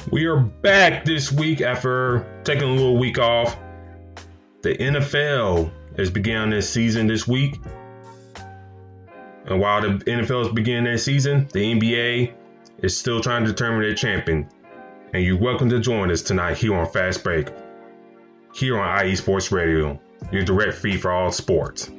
We are back this week after taking a little week off. The NFL has begun this season this week. And while the NFL is beginning their season, the NBA is still trying to determine their champion. And you're welcome to join us tonight here on Fast Break, here on IE Sports Radio, your direct feed for all sports.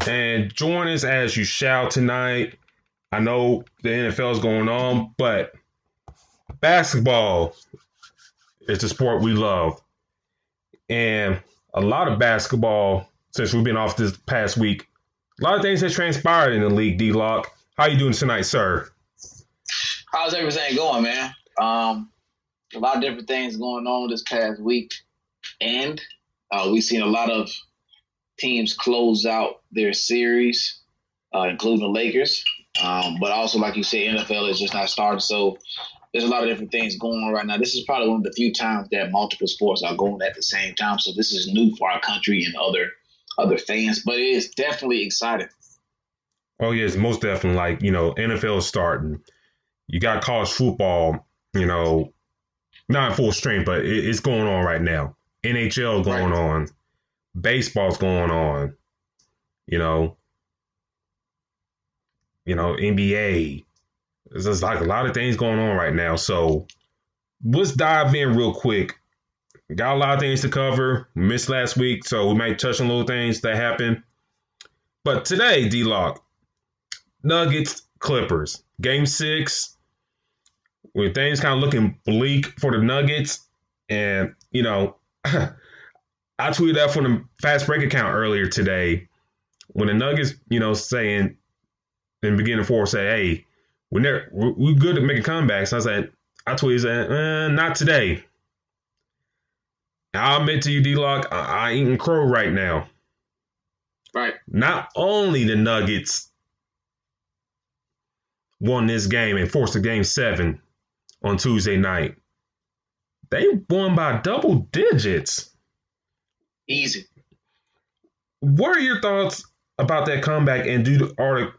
And join us as you shall tonight. I know the NFL is going on, but basketball is the sport we love. And a lot of basketball, since we've been off this past week, a lot of things have transpired in the league, D-Lock. How you doing tonight, sir? How's everything going, man? A lot of different things going on this past week. And we've seen a lot of teams close out their series, including the Lakers. But also, like you said, NFL is just not starting. So there's a lot of different things going on right now. This is probably one of the few times that multiple sports are going at the same time. So this is new for our country and other fans. But it is definitely exciting. Oh, yes, most definitely. Like, NFL is starting. You got college football, not in full strength, but it's going on right now. NHL going on. Baseball's going on, NBA. There's just like a lot of things going on right now. So let's dive in real quick. Got a lot of things to cover. Missed last week, so we might touch on little things that happened. But today, D-Lock, Nuggets, Clippers, Game 6, with things kind of looking bleak for the Nuggets. And, I tweeted that from the Fast Break account earlier today when the Nuggets, saying in the beginning four, say, hey, we're good at making comebacks. I tweeted, not today. I'll admit to you, D-Lock, I ain't eating crow right now. Right. Not only the Nuggets won this game and forced a Game 7 on Tuesday night, they won by double digits. Easy. What are your thoughts about that comeback? And are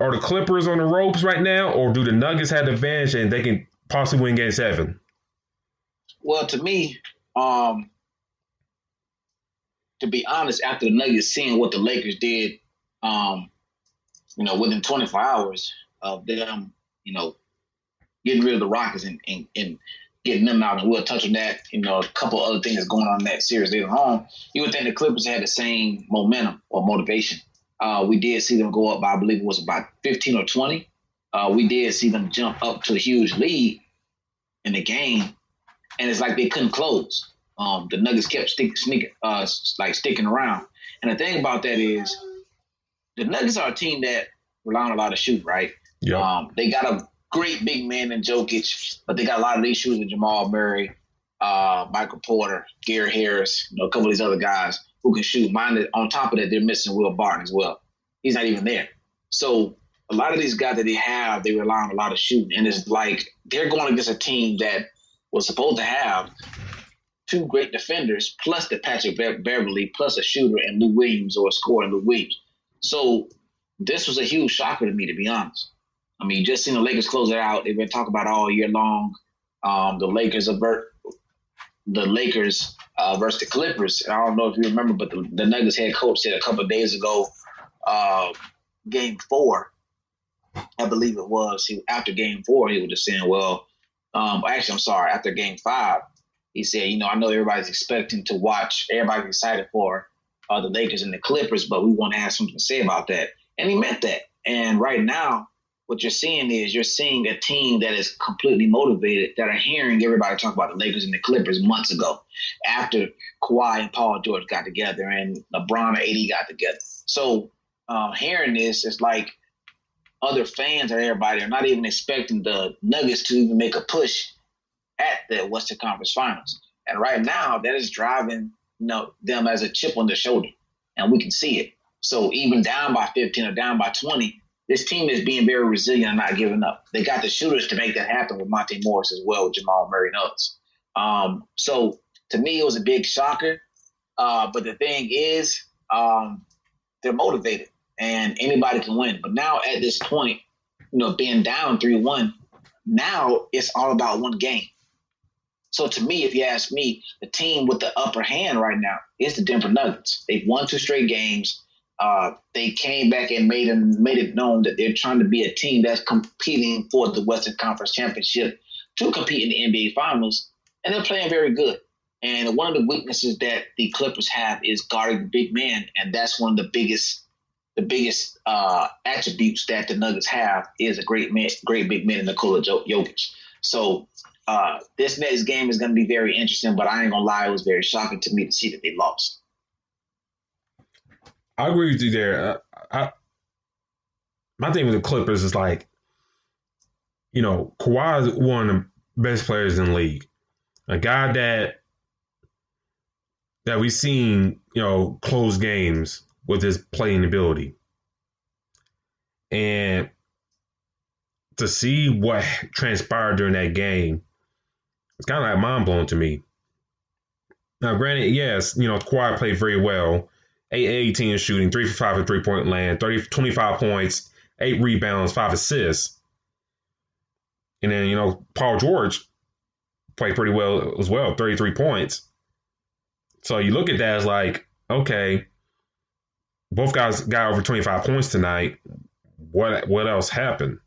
the Clippers on the ropes right now, or do the Nuggets have the advantage and they can possibly win Game 7? Well, to me, to be honest, after the Nuggets seeing what the Lakers did, within 24 hours of them, getting rid of the Rockets and getting them out, and we'll touch on that, a couple other things going on in that series later on, you would think the Clippers had the same momentum or motivation. We did see them go up by, I believe it was about 15 or 20. We did see them jump up to a huge lead in the game, and it's like they couldn't close. The Nuggets kept sticking around. And the thing about that is the Nuggets are a team that rely on a lot of shoot, right? Yeah. They got a great big man in Jokic, but they got a lot of these shooters in Jamal Murray, Michael Porter, Gary Harris, a couple of these other guys who can shoot. On top of that, they're missing Will Barton as well. He's not even there. So a lot of these guys that they have, they rely on a lot of shooting. And it's like they're going against a team that was supposed to have two great defenders, plus the Patrick Beverly, plus a shooter and Lou Williams, or a scorer and Lou Williams. So this was a huge shocker to me, to be honest. I mean, you just seen the Lakers close it out. They've been talking about it all year long. The Lakers versus the Clippers. I don't know if you remember, but the Nuggets head coach said a couple of days ago, Game 4, I believe it was. After Game 4, he was just saying, after Game 5, he said, I know everybody's expecting to watch. Everybody's excited for the Lakers and the Clippers, but we want to have something to say about that. And he meant that. And right now, what you're seeing a team that is completely motivated, that are hearing everybody talk about the Lakers and the Clippers months ago, after Kawhi and Paul George got together and LeBron and AD got together. So hearing this, it's like other fans or everybody are not even expecting the Nuggets to even make a push at the Western Conference Finals. And right now, that is driving them as a chip on their shoulder, and we can see it. So even down by 15 or down by 20, this team is being very resilient and not giving up. They got the shooters to make that happen with Monte Morris as well, with Jamal Murray and others. So to me, it was a big shocker. But the thing is, they're motivated and anybody can win. But now at this point, being down 3-1, now it's all about one game. So to me, if you ask me, the team with the upper hand right now is the Denver Nuggets. They've won 2 straight games. They came back and made it known that they're trying to be a team that's competing for the Western Conference Championship to compete in the NBA Finals, and they're playing very good. And one of the weaknesses that the Clippers have is guarding the big man, and that's one of the biggest attributes that the Nuggets have is a great big man in Nikola Jokic. So this next game is going to be very interesting, but I ain't gonna lie, it was very shocking to me to see that they lost. I agree with you there. My thing with the Clippers is like, Kawhi is one of the best players in the league. A guy that we've seen, close games with his playing ability. And to see what transpired during that game, it's kind of like mind-blowing to me. Now, granted, yes, Kawhi played very well. 8-18 shooting, 3 for 5 at three-point land, 25 points, 8 rebounds, 5 assists. And then, Paul George played pretty well as well, 33 points. So you look at that as like, okay, both guys got over 25 points tonight. What else happened?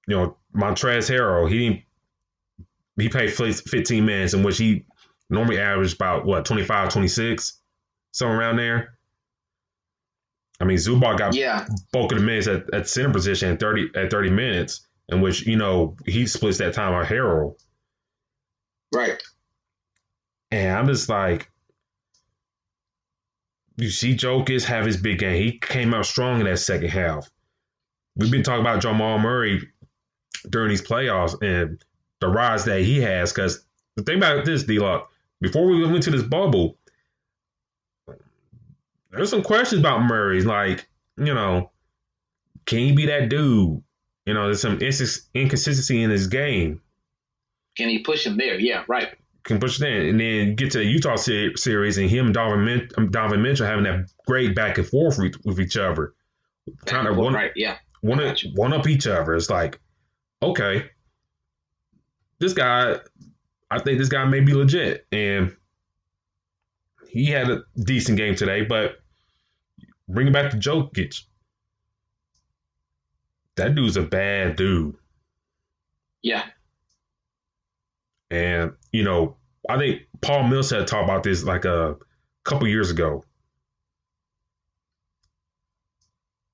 Montrezl Harrell, he played 15 minutes in which he normally averaged about 25, 26, somewhere around there. I mean, Zubac got bulk of the minutes at center position at 30 minutes, in which he splits that time with Harrell. Right. And I'm just like, you see Jokic have his big game. He came out strong in that second half. We've been talking about Jamal Murray during these playoffs and the rise that he has. Because the thing about this, D-Lock, before we went to this bubble, there's some questions about Murray. Like, can he be that dude? There's some inconsistency in his game. Can he push him there? Yeah, right. Can push it in. And then get to the Utah series and him and Donovan Mitchell having that great back and forth with each other. Trying to one up each other. It's like, okay, I think this guy may be legit. And he had a decent game today, but bring it back to Jokic. That dude's a bad dude. Yeah. And, I think Paul Millsap talked about this like a couple years ago.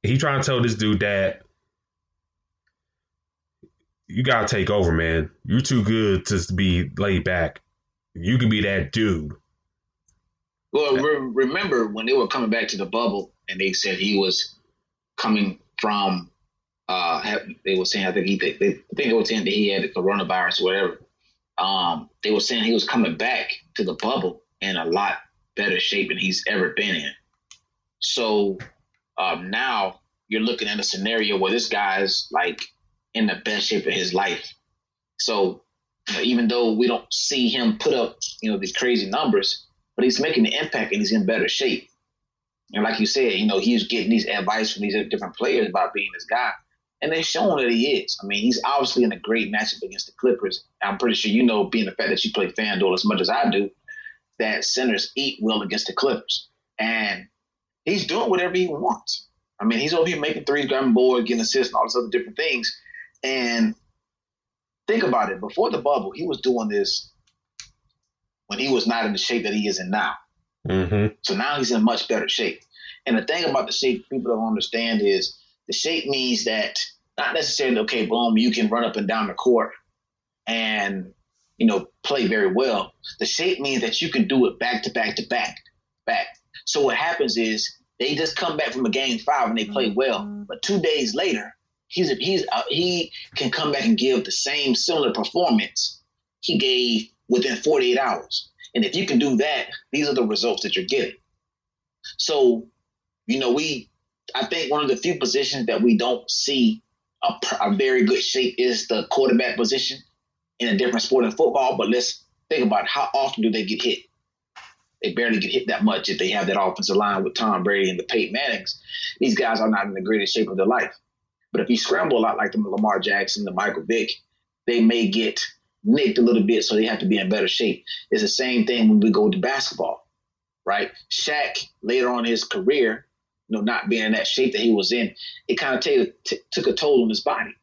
He trying to tell this dude that you got to take over, man. You're too good to be laid back. You can be that dude. Well, remember when they were coming back to the bubble and they said he was coming from, they were saying, I think they were saying that he had the coronavirus or whatever. They were saying he was coming back to the bubble in a lot better shape than he's ever been in. So now you're looking at a scenario where this guy is like in the best shape of his life. So even though we don't see him put up, these crazy numbers, but he's making an impact and he's in better shape. And like you said, he's getting these advice from these different players about being this guy. And they're showing that he is. I mean, he's obviously in a great matchup against the Clippers. I'm pretty sure being the fact that you play FanDuel as much as I do, that centers eat well against the Clippers. And he's doing whatever he wants. I mean, he's over here making threes, grabbing boards, getting assists, and all these other different things. And think about it. Before the bubble, he was doing this when he was not in the shape that he is in now. Mm-hmm. So now he's in much better shape. And the thing about the shape people don't understand is the shape means that not necessarily, okay, boom, you can run up and down the court and, play very well. The shape means that you can do it back to back to back. So what happens is they just come back from a game 5 and they play well. But 2 days later, he can come back and give the same similar performance he gave within 48 hours. And if you can do that, these are the results that you're getting. So, I think one of the few positions that we don't see a very good shape is the quarterback position in a different sport than football. But let's think about it. How often do they get hit? They barely get hit that much if they have that offensive line with Tom Brady and the Peyton Mannings. These guys are not in the greatest shape of their life. But if you scramble a lot like the Lamar Jackson, the Michael Vick, they may get nicked a little bit, so they have to be in better shape. It's the same thing when we go to basketball, right? Shaq, later on in his career, not being in that shape that he was in, it kind of took a toll on his body.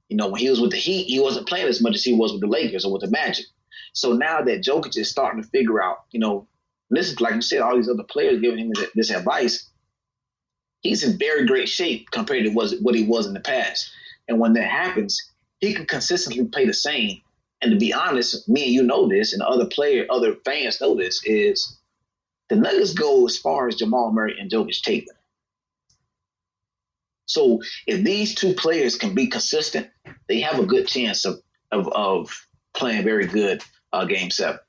When he was with the Heat, he wasn't playing as much as he was with the Lakers or with the Magic. So now that Jokic is starting to figure out, this is like you said, all these other players giving him this advice, he's in very great shape compared to what he was in the past. And when that happens, he can consistently play the same. And to be honest, me and you know this, and other fans know this, is the Nuggets go as far as Jamal Murray and Jokic take them. So if these two players can be consistent, they have a good chance of playing very good Game 7.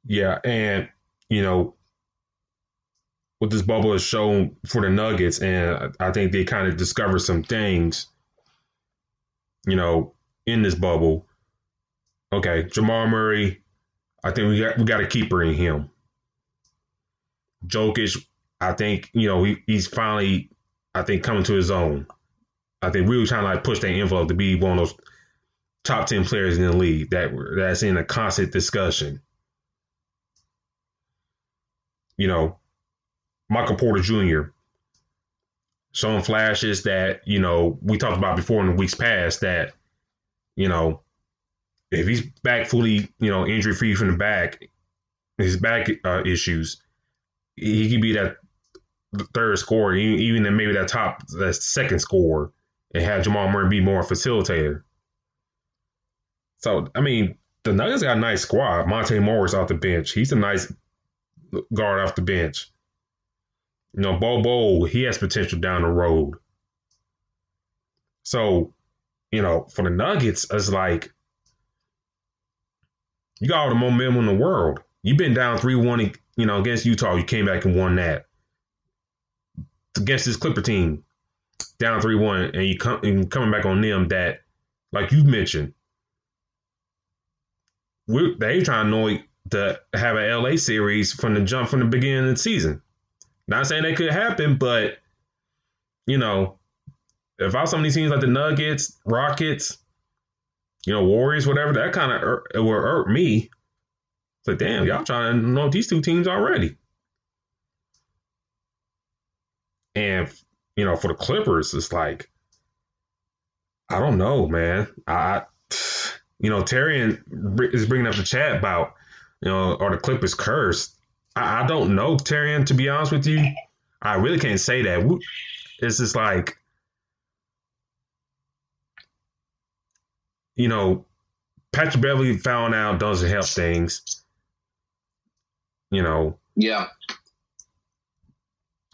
Yeah, and what this bubble has shown for the Nuggets, and I think they kind of discovered some things, in this bubble. Okay, Jamal Murray, I think we got a keeper in him. Jokic, I think he's finally, I think, coming to his own. I think we were trying to like push that envelope to be one of those top 10 players in the league that's in a constant discussion. Michael Porter Jr. showing flashes that, we talked about before in the weeks past that, if he's back fully, injury free from the back, his back issues, he could be that third scorer, even then maybe that second scorer, and have Jamal Murray be more a facilitator. So, I mean, the Nuggets got a nice squad. Monte Morris off the bench. He's a nice guard off the bench. Bobo, he has potential down the road. So, for the Nuggets, it's like, you got all the momentum in the world. You've been down 3-1, against Utah. You came back and won that. Against this Clipper team, down 3-1, and you coming back on them that, like you mentioned, they trying to have an LA series from the beginning of the season. Not saying that could happen, but if I was some of these teams like the Nuggets, Rockets, Warriors, whatever, that kind of it will hurt me. It's like, damn, y'all trying to know these two teams already. And for the Clippers, it's like, I don't know, man. Terry is bringing up the chat about, are the Clippers cursed? I don't know, Terry, to be honest with you. I really can't say that. It's just like, Patrick Beverly found out doesn't help things. Yeah.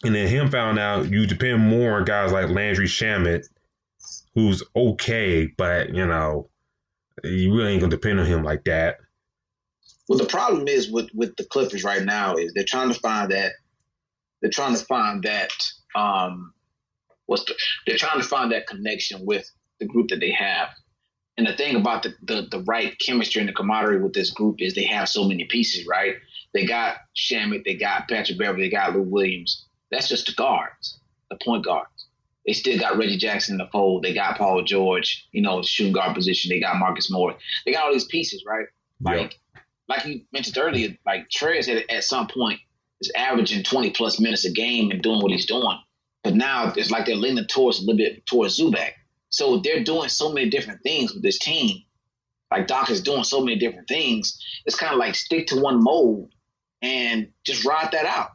And then him found out you depend more on guys like Landry Shamet, who's okay, but, you really ain't going to depend on him like that. Well, the problem is with the Clippers right now is they're trying to find that connection with the group that they have. And the thing about the right chemistry and the camaraderie with this group is they have so many pieces, right? They got Shamet, they got Patrick Beverly, they got Lou Williams. That's just the guards, the point guards. They still got Reggie Jackson in the fold. They got Paul George, shooting guard position. They got Marcus Morris. They got all these pieces, right? Like you mentioned earlier, like Trez at some point is averaging 20 plus minutes a game and doing what he's doing. But now it's like they're leaning a little bit towards Zubac. So they're doing so many different things with this team. Like Doc is doing so many different things. It's kind of like stick to one mold and just ride that out.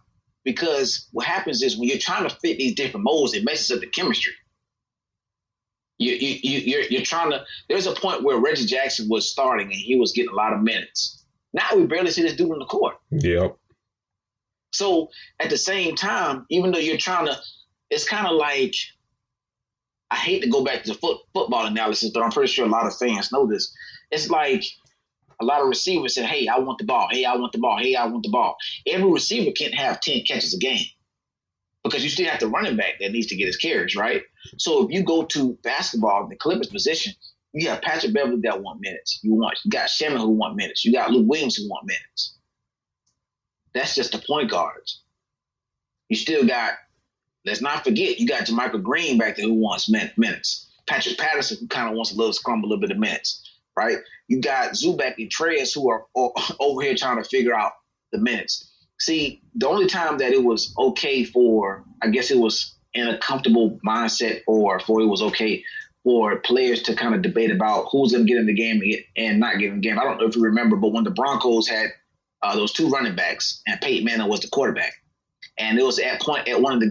Because what happens is when you're trying to fit these different molds, it messes up the chemistry. You're trying to. There's a point where Reggie Jackson was starting and he was getting a lot of minutes. Now we barely see this dude on the court. Yep. So at the same time, even though you're trying to, it's kind of like, I hate to go back to the football analysis, but I'm pretty sure a lot of fans know this. It's like a lot of receivers said, hey, I want the ball. Hey, I want the ball. Hey, I want the ball. Every receiver can't have 10 catches a game because you still have the running back that needs to get his carries, right? So if you go to basketball, the Clippers position, you have Patrick Beverly that want minutes. You got Sherman who want minutes. You got Luke Williams who want minutes. That's just the point guards. You still got, let's not forget, you got Jermichael Green back there who wants minutes. Patrick Patterson who kind of wants a little bit of minutes, right? You got Zubac and Trez who are over here trying to figure out the minutes. See, the only time that it was okay for, I guess it was in a comfortable mindset or for it was okay for players to kind of debate about who's going to get in the game and not get in the game. I don't know if you remember, but when the Broncos had those two running backs and Peyton Manning was the quarterback, and it was at one of the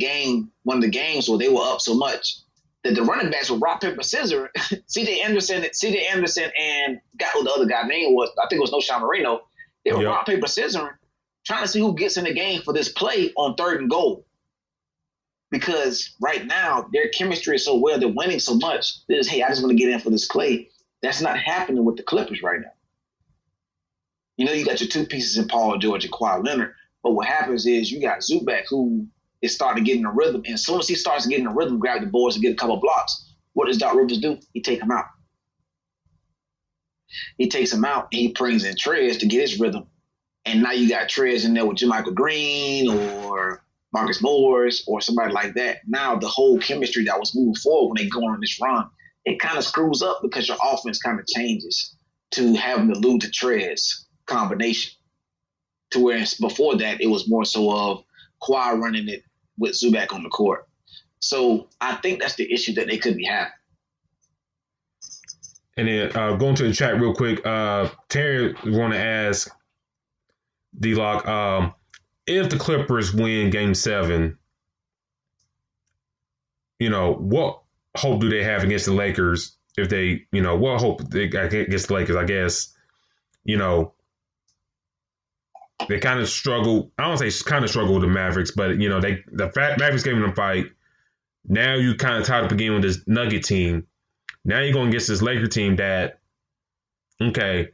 games where they were up so much that the running backs were rock, paper, scissors. C.J. Anderson and got who the other guy name was. I think it was No Sean Marino. They were rock, paper, scissors trying to see who gets in the game for this play on 3rd and goal. Because right now, their chemistry is so well, they're winning so much. Hey, I just want to get in for this play. That's not happening with the Clippers right now. You know, you got your two pieces in Paul George and Kawhi Leonard. But what happens is you got Zubac who is starting to get in a rhythm. And as soon as he starts to get in a rhythm, grab the boards and get a couple blocks, what does Doc Rivers do? He takes him out. He takes him out and he brings in Trez to get his rhythm. And now you got Trez in there with Jermichael Green or Marcus Morris or somebody like that. Now the whole chemistry that was moving forward when they go on this run, it kind of screws up because your offense kind of changes to having the Lou to Trez combination. To where before that, it was more so of Kawhi running it with Zubac on the court. So I think that's the issue that they could be having. And then going to the chat real quick, Terry want to ask D-Lock, if the Clippers win Game 7, you know, what hope do they have against the Lakers? If they, you know, what hope they got against the Lakers? I guess, you know, they kind of struggle. I don't say kind of struggle with the Mavericks, but, you know, the Mavericks gave them a fight. Now you kind of tied up again with this Nugget team. Now you're going against this Laker team that, okay,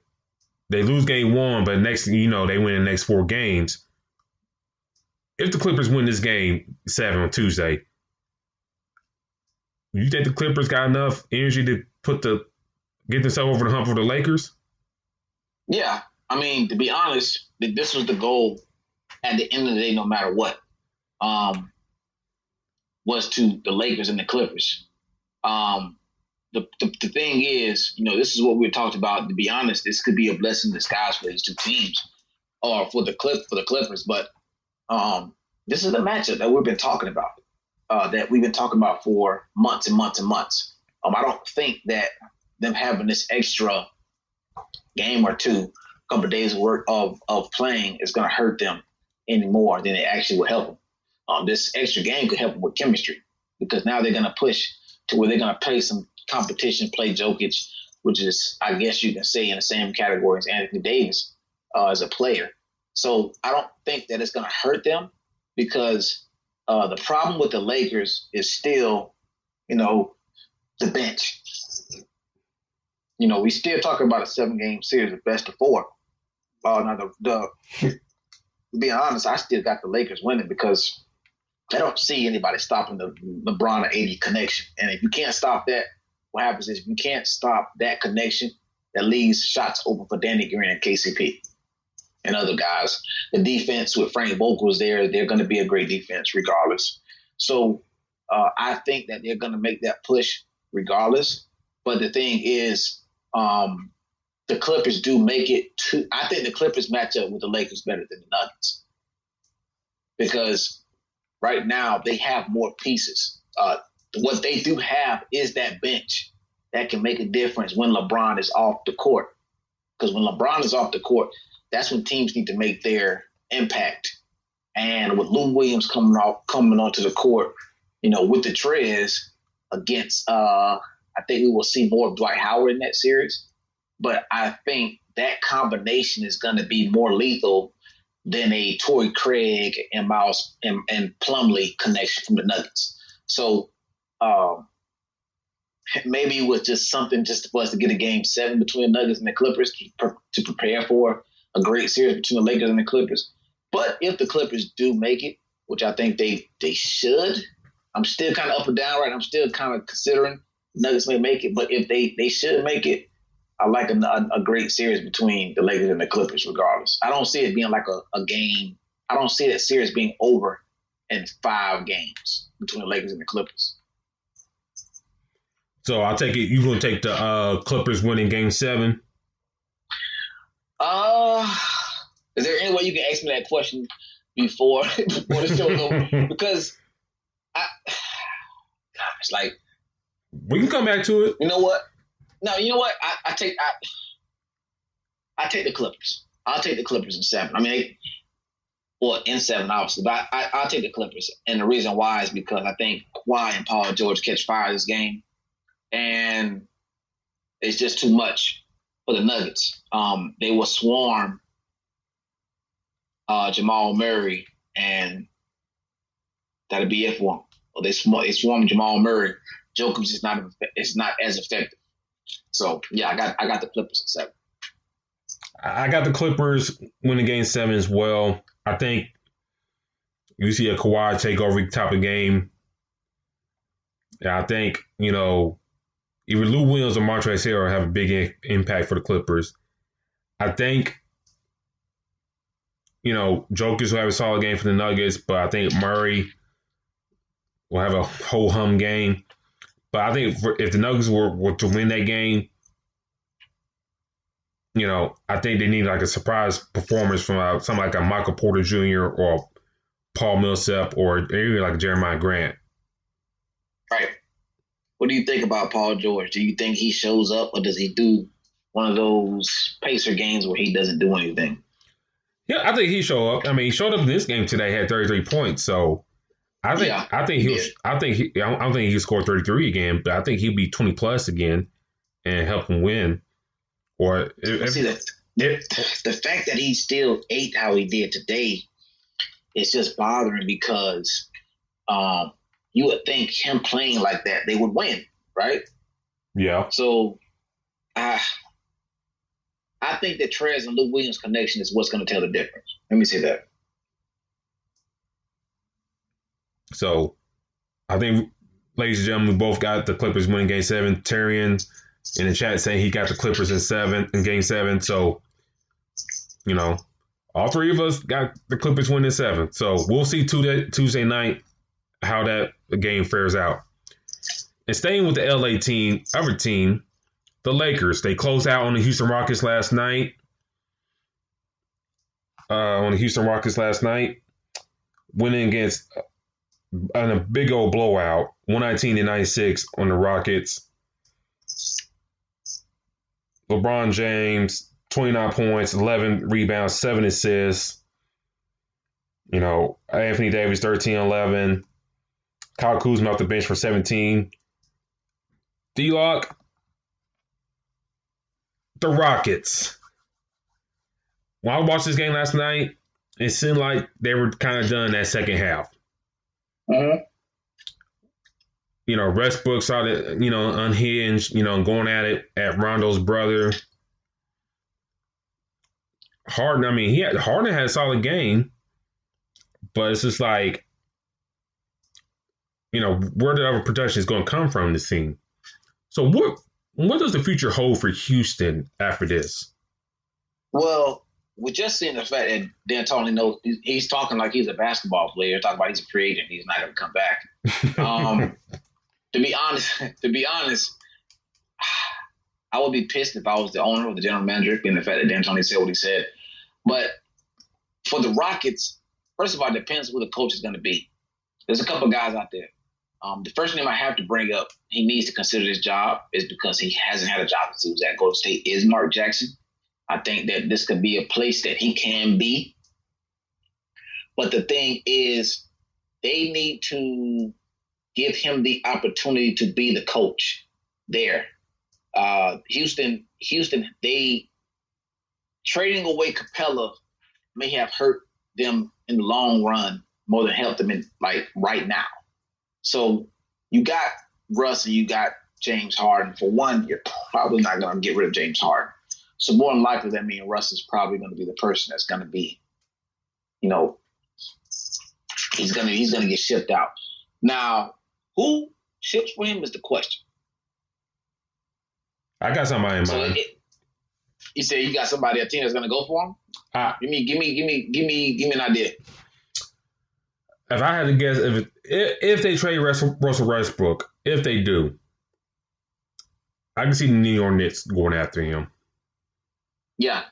they lose Game 1, but next, you know, they win the next 4 games. If the Clippers win this Game 7 on Tuesday, you think the Clippers got enough energy to get themselves over the hump for the Lakers? Yeah. I mean, to be honest, this was the goal at the end of the day, no matter what, was to the Lakers and the Clippers. The thing is, you know, this is what we talked about. To be honest, this could be a blessing in disguise for these two teams or for the Clippers. But this is the matchup that we've been talking about, for months and months and months. I don't think that them having this extra game or two, couple of days worth of playing is going to hurt them any more than it actually will help them. This extra game could help them with chemistry because now they're going to push to where they're going to play some competition, play Jokic, which is, I guess you can say, in the same category as Anthony Davis as a player. So I don't think that it's going to hurt them because the problem with the Lakers is still, you know, the bench. You know, we still talking about a 7-game series of best of 4. Now, to be honest, I still got the Lakers winning because I don't see anybody stopping the LeBron and AD connection. And if you can't stop that, what happens is if you can't stop that connection, that leaves shots open for Danny Green and KCP and other guys. The defense with Frank Vogel's there, they're going to be a great defense regardless. So I think that they're going to make that push regardless. But the thing is, the Clippers do make it to – I think the Clippers match up with the Lakers better than the Nuggets because right now they have more pieces. What they do have is that bench that can make a difference when LeBron is off the court. Because when LeBron is off the court, that's when teams need to make their impact. And with Lou Williams coming onto the court, you know, with the Trez against I think we will see more of Dwight Howard in that series. But I think that combination is going to be more lethal than a Torrey Craig and Miles and Plumlee connection from the Nuggets. So maybe it was just something just for us to get a game 7 between the Nuggets and the Clippers to prepare for a great series between the Lakers and the Clippers. But if the Clippers do make it, which I think they should, I'm still kind of up and down, right? I'm still kind of considering Nuggets may make it, but if they should make it, I like a great series between the Lakers and the Clippers regardless. I don't see it being like a game. I don't see that series being over in 5 games between the Lakers and the Clippers. So I'll take it. You're going to take the Clippers winning Game 7? Is there any way you can ask me that question before the show is over? Because it's like we can come back to it. You know what? No, you know what? I take the Clippers. I'll take the Clippers in 7. I mean, in 7 obviously, but I'll take the Clippers, and the reason why is because I think Kawhi and Paul George catch fire this game, and it's just too much for the Nuggets. They will swarm Jamal Murray, and that'll be it for them. Well, they swarm Jamal Murray. Jokic is not as effective. So yeah, I got the Clippers at 7. I got the Clippers winning Game 7 as well. I think you see a Kawhi take over the type of game. And I think, either Lou Williams or Montrezl Harrell have a big impact for the Clippers. I think, Jokic will have a solid game for the Nuggets, but I think Murray will have a ho-hum game. But I think if the Nuggets were to win that game, I think they need like a surprise performance from something like a Michael Porter Jr. or Paul Millsap or even like Jeremiah Grant. Right. What do you think about Paul George? Do you think he shows up, or does he do one of those Pacer games where he doesn't do anything? Yeah, I think he showed up. I mean, he showed up in this game today, had 33 points. So I don't think he'll score 33 again, but I think he'll be 20 plus again and help him win. Or the fact that he still ate how he did today is just bothering because you would think him playing like that, they would win, right? Yeah. So I think that Trez and Lou Williams' connection is what's going to tell the difference. Let me say that. So I think, ladies and gentlemen, we both got the Clippers winning Game 7. Tyrion in the chat saying he got the Clippers in Game 7. So, all three of us got the Clippers winning 7. So we'll see Tuesday night how that game fares out. And staying with the LA team, other team, the Lakers, they closed out on the Houston Rockets last night. Winning against on a big old blowout, 119-96 on the Rockets. LeBron James, 29 points, 11 rebounds, 7 assists. Anthony Davis, 13-11. Kyle Kuzma off the bench for 17. D-Lock, the Rockets. When I watched this game last night, it seemed like they were kind of done that second half. Mm-hmm. Westbrook started, unhinged, going at it at Rondo's brother. Harden had a solid game, but it's just like, where the other production is going to come from this team. So what does the future hold for Houston after this? Well, we're just seeing the fact that D'Antoni knows he's talking like he's a basketball player, talking about he's a free agent, he's not going to come back. To be honest, I would be pissed if I was the owner or the general manager, being the fact that D'Antoni said what he said. But for the Rockets, first of all, it depends who the coach is going to be. There's a couple of guys out there. The first name I have to bring up, he needs to consider this job, is because he hasn't had a job since he was at Golden State, is Mark Jackson. I think that this could be a place that he can be. But the thing is, they need to give him the opportunity to be the coach there. Houston, they trading away Capella may have hurt them in the long run more than helped them in right now. So you got Russ and you got James Harden. For one, you're probably not going to get rid of James Harden. So more than likely, that means Russ is probably going to be the person that's going to be, you know, he's going to get shipped out. Now, who ships for him is the question. I got somebody in mind. You say you got somebody, a team that's going to go for him? Give me an idea. If I had to guess, if they trade Russell Westbrook, if they do, I can see the New York Knicks going after him. Yeah.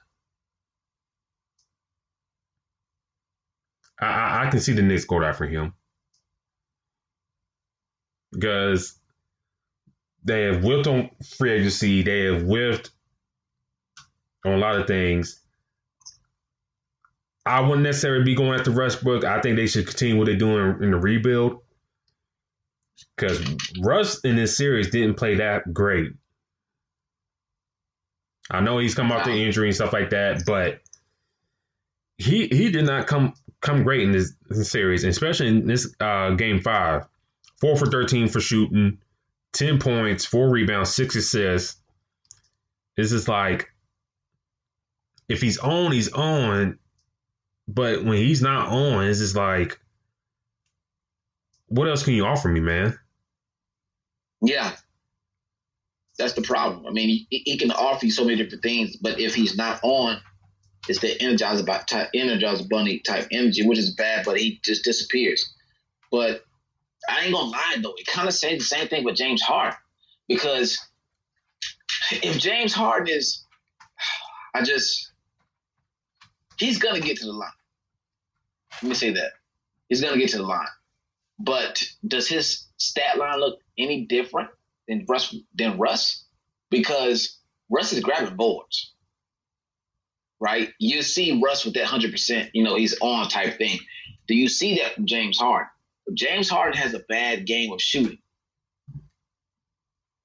I can see the Knicks going after him. Because they have whiffed on free agency. They have whiffed on a lot of things. I wouldn't necessarily be going after Westbrook. I think they should continue what they're doing in the rebuild. Because Russ in this series didn't play that great. I know he's come off the injury and stuff like that, but he did not come great in this series, especially in this game 5. 4 for 13 for shooting, 10 points, 4 rebounds, 6 assists. It's just like, if he's on, he's on. But when he's not on, it's just like, what else can you offer me, man? Yeah. That's the problem. I mean, he can offer you so many different things, but if he's not on, it's the Energizer Bunny type energy, which is bad, but he just disappears. But I ain't gonna lie though, it kind of says the same thing with James Harden, because if James Harden is, he's gonna get to the line. Let me say that. He's gonna get to the line. But does his stat line look any different than Russ? Because Russ is grabbing boards, right? You see Russ with that 100%, he's on type thing. Do you see that from James Harden? If James Harden has a bad game of shooting,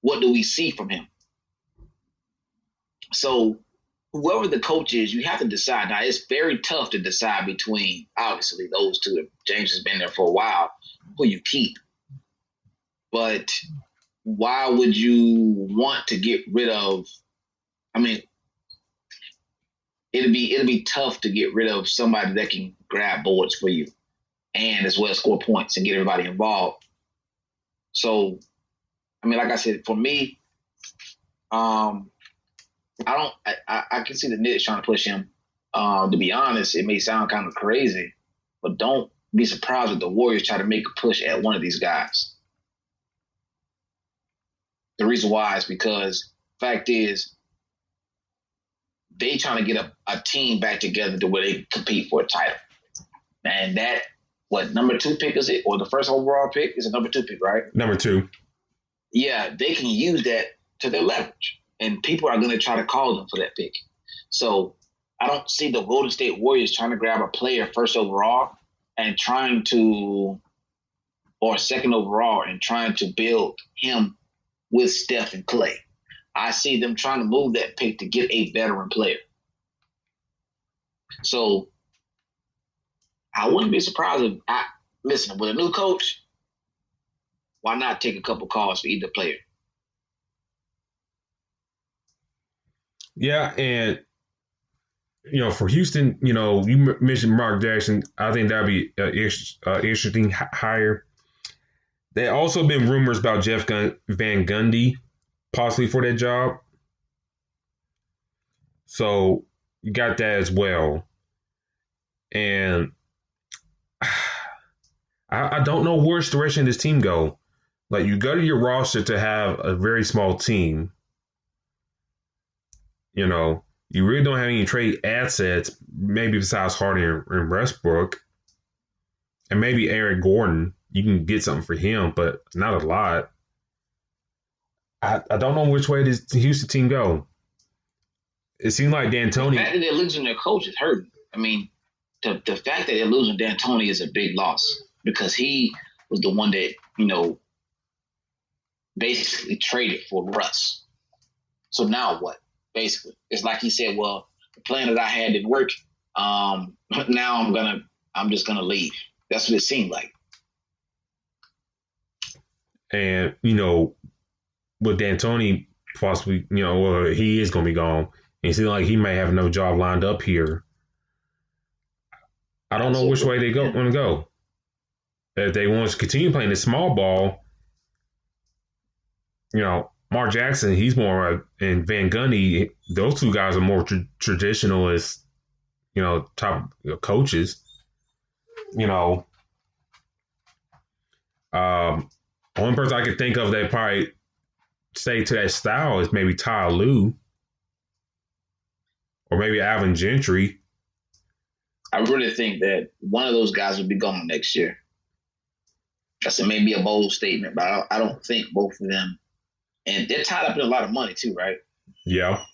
what do we see from him? So whoever the coach is, you have to decide. Now, it's very tough to decide between, obviously, those two. If James has been there for a while, who you keep. But why would you want to get rid of? I mean, it'll be tough to get rid of somebody that can grab boards for you and as well as score points and get everybody involved. So, I mean, like I said, for me, I can see the Knicks trying to push him. To be honest, it may sound kind of crazy, but don't be surprised if the Warriors try to make a push at one of these guys. The reason why is because fact is they trying to get a team back together to where they compete for a title. And that, number 2 pick is it? Or the first overall pick is a number 2 pick, right? Number 2. Yeah, they can use that to their leverage. And people are going to try to call them for that pick. So I don't see the Golden State Warriors trying to grab a player first overall and or second overall and trying to build him with Steph and Clay. I see them trying to move that pick to get a veteran player. So I wouldn't be surprised if listen, with a new coach, why not take a couple calls for either player? Yeah, and for Houston, you mentioned Mark Jackson. I think that'd be an interesting hire. There also been rumors about Jeff Van Gundy possibly for that job. So you got that as well. And I don't know where's the direction this team go. Like, you go to your roster to have a very small team. You really don't have any trade assets, maybe besides Harden and Westbrook. And maybe Eric Gordon. You can get something for him, but not a lot. I don't know which way this Houston team go. It seems like D'Antoni. The fact that they're losing their coach is hurting. I mean, the fact that they're losing D'Antoni is a big loss because he was the one that, basically traded for Russ. So now what? Basically, it's like he said, well, the plan that I had didn't work. Now I'm just gonna leave. That's what it seemed like. And with D'Antoni possibly, well, he is going to be gone. And it seems like he may have another job lined up here. I don't know which way they want to go. If they want to continue playing the small ball, Mark Jackson, he's more, and Van Gundy, those two guys are more traditionalist, top coaches. Only person I could think of that probably stay to that style is maybe Ty Lue or maybe Alvin Gentry. I really think that one of those guys will be gone next year. That's maybe a bold statement, but I don't think both of them. And they're tied up in a lot of money too, right? Yeah.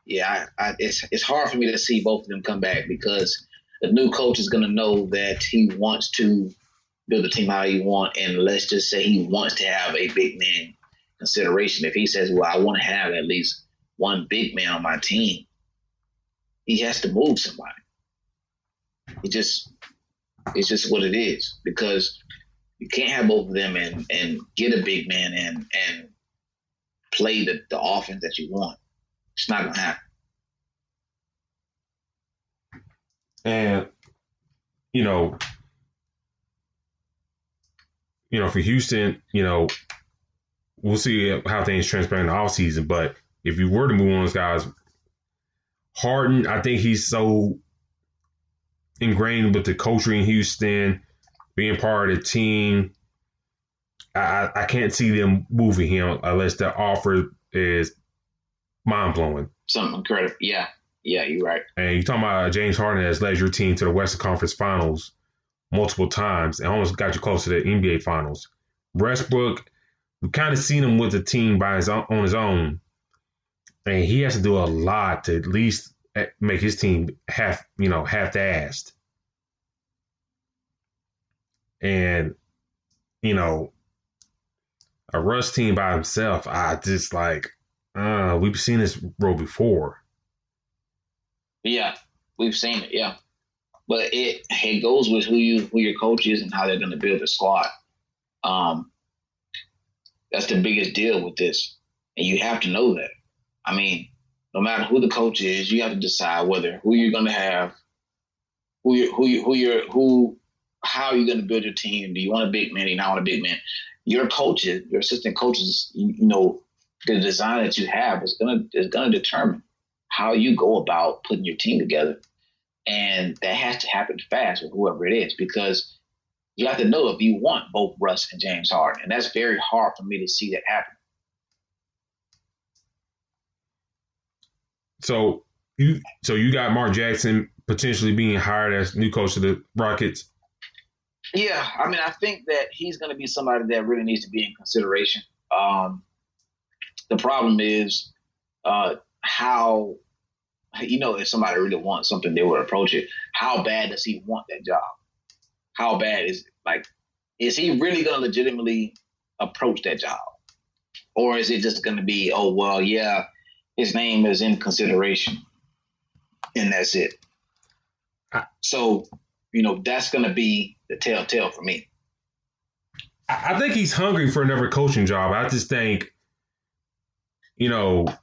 Yeah, it's hard for me to see both of them come back because the new coach is going to know that he wants to build a team how he wants, and let's just say he wants to have a big man consideration. If he says, well, I want to have at least one big man on my team, he has to move somebody. It's just what it is, because you can't have both of them and get a big man and play the offense that you want. It's not going to happen. And, for Houston, we'll see how things transpire in the offseason. But if you were to move on those guys, Harden, I think he's so ingrained with the culture in Houston, being part of the team. I can't see them moving him unless the offer is mind-blowing. Something incredible. Yeah, you're right. And you're talking about James Harden has led your team to the Western Conference Finals multiple times and almost got you close to the NBA Finals. Westbrook, we've kind of seen him with the team on his own. And he has to do a lot to at least make his team half-assed. And, a Russ team by himself, I just we've seen this role before. Yeah, we've seen it, yeah. But it goes with who your coach is and how they're going to build the squad. That's the biggest deal with this. And you have to know that. I mean, no matter who the coach is, you have to decide who you're going to have, how you're going to build your team. Do you want a big man? Do you not want a big man? Your coaches, your assistant coaches, the design that you have is going to determine how you go about putting your team together. And that has to happen fast with whoever it is, because you have to know if you want both Russ and James Harden. And that's very hard for me to see that happen. So you got Mark Jackson potentially being hired as new coach of the Rockets. Yeah, I mean, I think that he's going to be somebody that really needs to be in consideration. The problem is how, if somebody really wants something, they would approach it. How bad does he want that job? How bad is he really going to legitimately approach that job? Or is it just going to be, oh, well, yeah, his name is in consideration and that's it? So, that's going to be the telltale for me. I think he's hungry for another coaching job. I just think, the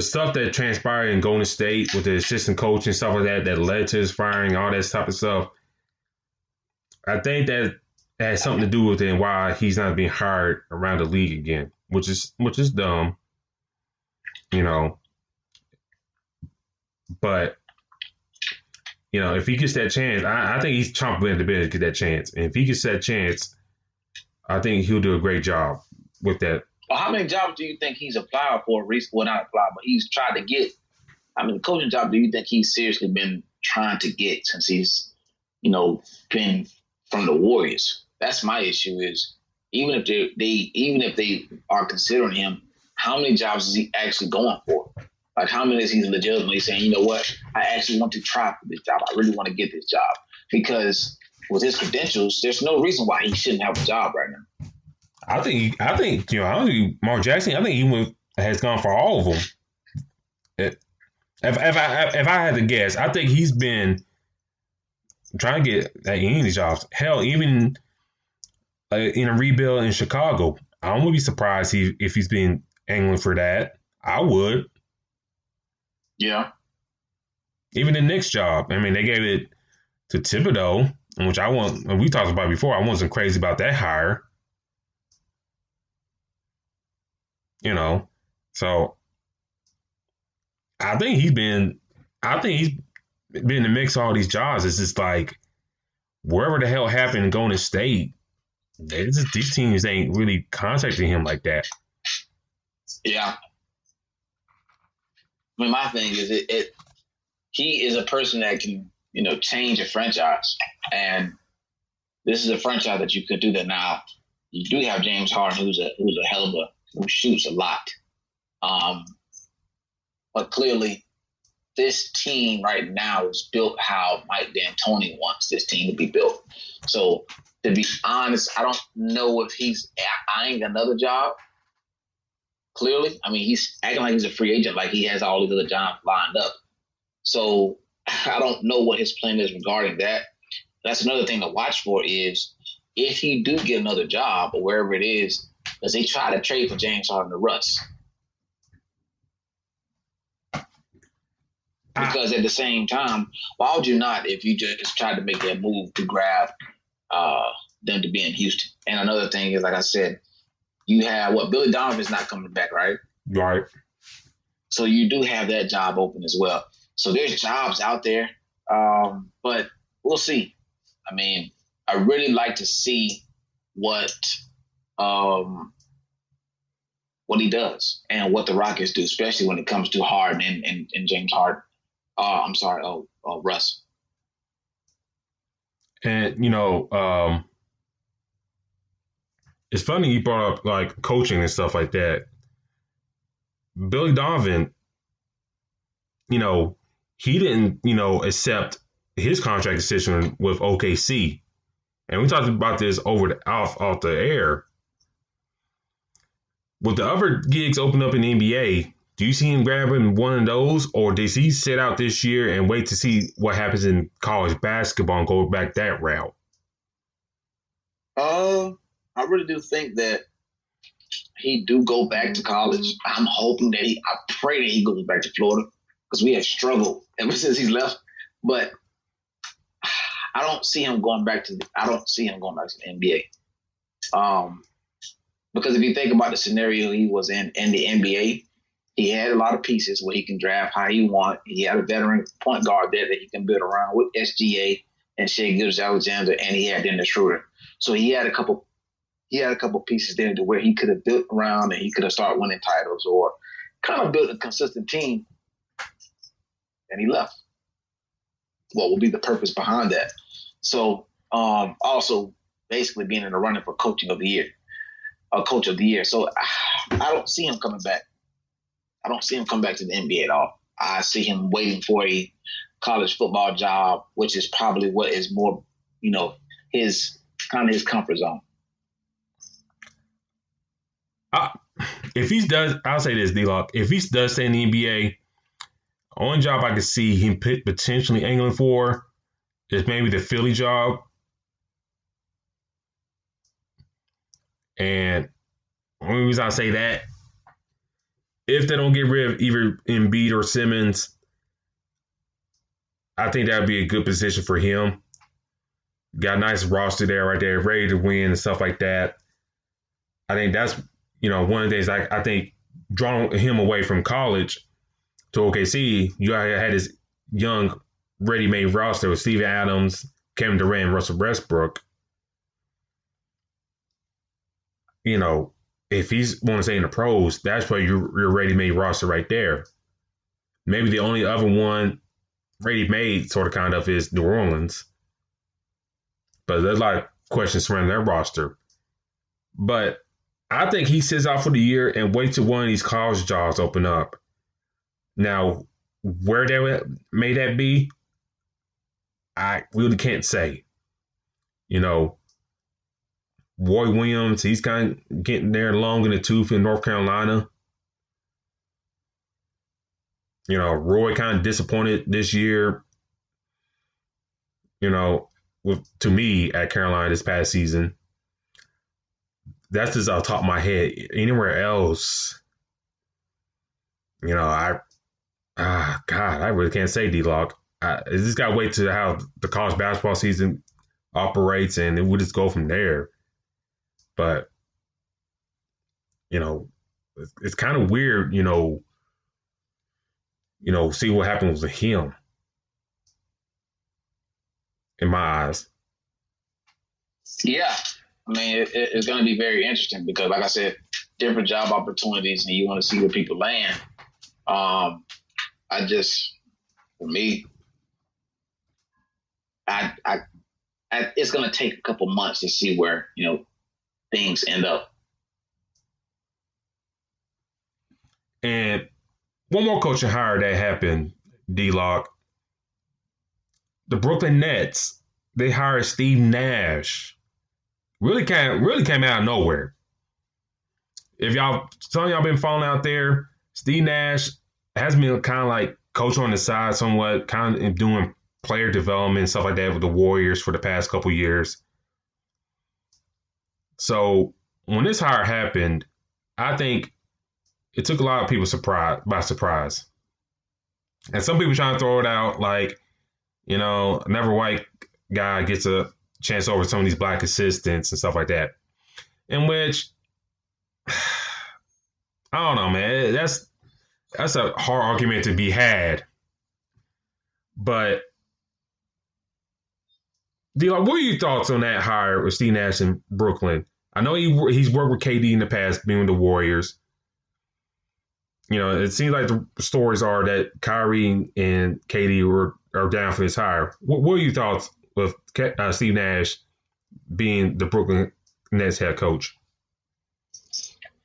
stuff that transpired in Golden State with the assistant coach and stuff like that led to his firing, all that type of stuff, I think that has something to do with it and why he's not being hired around the league again, which is dumb, But, if he gets that chance, I think he's chomping at the bit to get that chance. And if he gets that chance, I think he'll do a great job with that. Well, how many jobs do you think he's applied for recently? Well, not applied, but he's tried to get. How many coaching jobs do you think he's seriously been trying to get since he's, been from the Warriors? That's my issue. Is even if they are considering him, how many jobs is he actually going for? Like, how many is he legitimately saying, you know what, I actually want to try for this job. I really want to get this job. Because with his credentials, there's no reason why he shouldn't have a job right now. I think Mark Jackson, I think he has gone for all of them. If I had to guess, I think he's been trying to get any of these jobs. Hell, even in a rebuild in Chicago, I wouldn't be surprised if he's been angling for that. I would. Yeah. Even the next job. I mean, they gave it to Thibodeau, which we talked about before. I wasn't crazy about that hire. So I think he's been in the mix of all these jobs. It's just like wherever the hell happened in Golden State, these teams ain't really contacting him like that. Yeah. I mean, my thing is he is a person that can, change a franchise. And this is a franchise that you could do that now. You do have James Harden, who's a hell of who shoots a lot. But clearly, this team right now is built how Mike D'Antoni wants this team to be built. So, to be honest, I don't know if he's eyeing another job. Clearly, I mean, he's acting like he's a free agent, like he has all these other jobs lined up. So, I don't know what his plan is regarding that. That's another thing to watch for is if he do get another job or wherever it is, does he try to trade for James Harden to Russ? Because at the same time, why would you not if you just tried to make that move to grab them to be in Houston? And another thing is, like I said, you have Billy Donovan's not coming back, right? Right. So you do have that job open as well. So there's jobs out there, but we'll see. I mean, I really like to see what he does and what the Rockets do, especially when it comes to Harden and James Harden. Russ. And, it's funny you brought up like coaching and stuff like that. Billy Donovan, he didn't, accept his contract decision with OKC. And we talked about this off the air. With the other gigs open up in the NBA, do you see him grabbing one of those, or does he sit out this year and wait to see what happens in college basketball and go back that route? I really do think that he do go back to college. I'm hoping that I pray that he goes back to Florida because we have struggled ever since he's left. But I don't see him going back to the NBA. Because if you think about the scenario he was in the NBA, he had a lot of pieces where he can draft how he want. He had a veteran point guard there that he can build around with SGA and Shai Gilgeous-Alexander, and he had Dennis Schroeder. So he had a couple pieces there to where he could have built around and he could have started winning titles or kind of built a consistent team. And he left. What will be the purpose behind that? So also basically being in the running for coach of the year. So I don't see him coming back. I don't see him come back to the NBA at all. I see him waiting for a college football job, which is probably what is more, his comfort zone. I'll say this, D-Lock. If he does stay in the NBA, only job I could see him potentially angling for is maybe the Philly job. And the only reason I say that, if they don't get rid of either Embiid or Simmons, I think that would be a good position for him. Got a nice roster there, right there, ready to win and stuff like that. I think that's, one of the things I think drawing him away from college to OKC, you had this young, ready-made roster with Steven Adams, Kevin Durant, and Russell Westbrook. If he's want to stay in the pros, that's where your ready-made roster right there. Maybe the only other one ready-made sort of kind of is New Orleans. But there's a lot of questions surrounding their roster. But I think he sits out for the year and waits till one of these college jobs open up. Now, where may that be, I really can't say. Roy Williams, he's kind of getting there long in the tooth in North Carolina. Roy kind of disappointed this year, to me at Carolina this past season. that's just off the top of my head. Anywhere else, God, I really can't say D-Lock. I just got to wait to how the college basketball season operates, and then we'll just go from there. But, it's kind of weird, see what happens with him in my eyes. Yeah. I mean, it's going to be very interesting because, like I said, different job opportunities, and you want to see where people land. For me, it's going to take a couple months to see where, things end up. And one more coaching hire that happened, D-Lock. The Brooklyn Nets, they hired Steve Nash. Really came out of nowhere. If some of y'all been following out there, Steve Nash has been kind of like coach on the side somewhat, kind of doing player development, stuff like that with the Warriors for the past couple years. So when this hire happened, I think it took a lot of people by surprise. And some people trying to throw it out like, never white guy gets a chance over some of these black assistants and stuff like that. In which, I don't know, man. That's a hard argument to be had. But, what are your thoughts on that hire with Steve Nash in Brooklyn? I know he's worked with KD in the past, being with the Warriors. It seems like the stories are that Kyrie and KD are down for this hire. What are your thoughts with Steve Nash being the Brooklyn Nets head coach?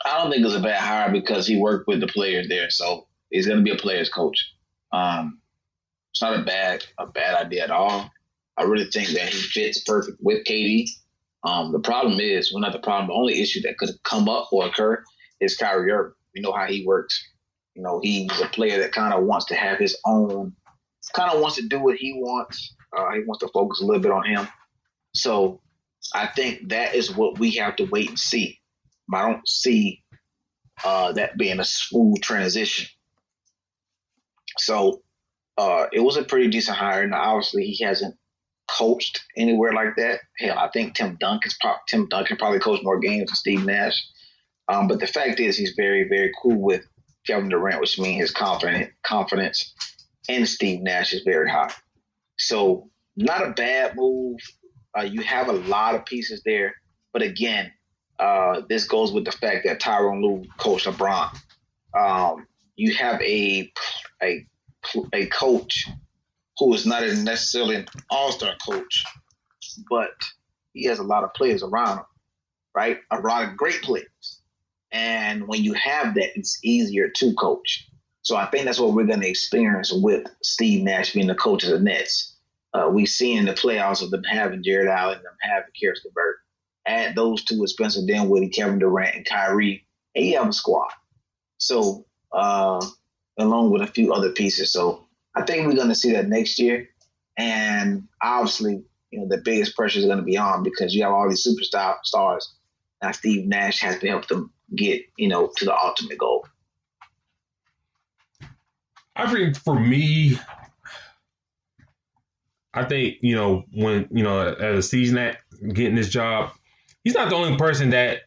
I don't think it was a bad hire because he worked with the players there, so he's going to be a player's coach. It's not a bad idea at all. I really think that he fits perfect with KD. The problem is, well, not the problem, the only issue that could come up or occur is Kyrie Irving. We know how he works. He's a player that kind of wants to have his own, kind of wants to do what he wants. He wants to focus a little bit on him. So I think that is what we have to wait and see. I don't see that being a smooth transition. So it was a pretty decent hire. Now, obviously, he hasn't coached anywhere like that. Hell, I think Tim Duncan probably coached more games than Steve Nash. But the fact is, he's very, very cool with Kevin Durant, which means his confidence in Steve Nash is very high. So not a bad move. You have a lot of pieces there. But again, this goes with the fact that Tyronn Lue coached LeBron. You have a coach who is not necessarily an all-star coach, but he has a lot of players around him, right? A lot of great players. And when you have that, it's easier to coach. So I think that's what we're going to experience with Steve Nash being the coach of the Nets. We see in the playoffs of them having Jared Allen, them having Kirsten Bird. Add those two with Spencer Dinwiddie, Kevin Durant, and Kyrie, and you have a squad. So along with a few other pieces. So I think we're going to see that next year. And obviously, the biggest pressure is going to be on because you have all these superstars. Now Steve Nash has to help them get, to the ultimate goal. I think for me, when, as a season getting this job, he's not the only person that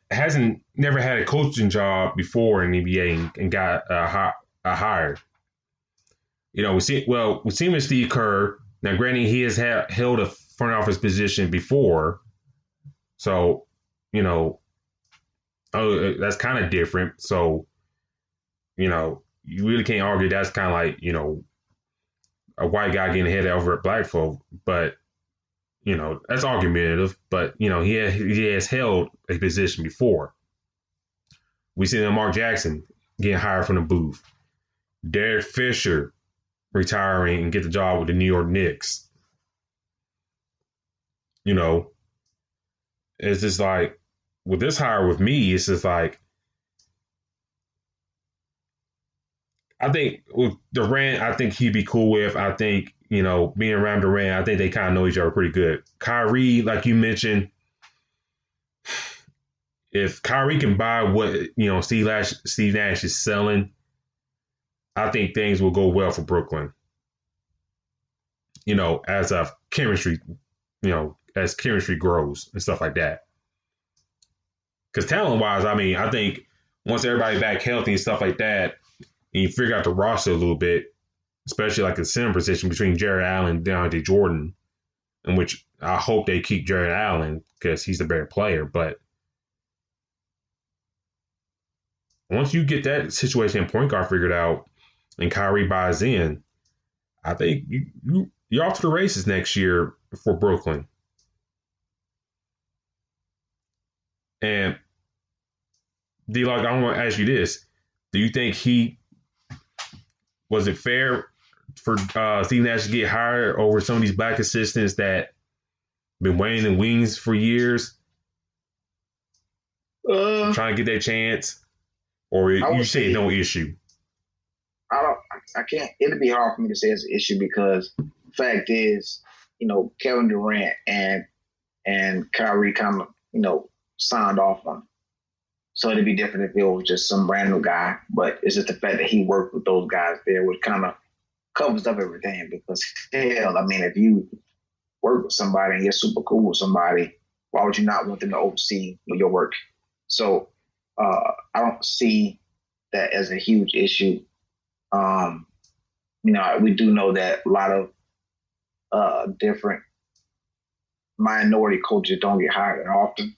never had a coaching job before in the NBA and got hired. We see with Steve Kerr. Now, granted, he has held a front office position before, so that's kind of different. So, you really can't argue that's kind of like a white guy getting ahead over at black folk, but that's argumentative. But he has held a position before. We see Mark Jackson getting hired from the booth. Derek Fisher retiring and get the job with the New York Knicks. It's just like with this hire with me, it's just like I think with Durant, I think he'd be cool with. I think, being around Durant, I think they kind of know each other pretty good. Kyrie, like you mentioned, if Kyrie can buy what Steve Nash is selling, I think things will go well for Brooklyn. As a chemistry, as chemistry grows and stuff like that. Because talent wise, I think once everybody back healthy and stuff like that, and you figure out the roster a little bit, especially like the center position between Jared Allen and DeAndre Jordan, in which I hope they keep Jared Allen because he's the better player. But once you get that situation and point guard figured out and Kyrie buys in, I think you're off to the races next year for Brooklyn. And D-Lock, I want to ask you this. Do you think was it fair for Steve Nash to get hired over some of these black assistants that been waiting in wings for years, trying to get their chance? Or you say no issue? I can't. It'd be hard for me to say it's an issue because the fact is, Kevin Durant and Kyrie kind of, signed off on it. So it'd be different if it was just some brand new guy. But it's just the fact that he worked with those guys there, which kind of covers up everything. Because hell, if you work with somebody and you're super cool with somebody, why would you not want them to oversee your work? So I don't see that as a huge issue. We do know that a lot of different minority coaches don't get hired that often.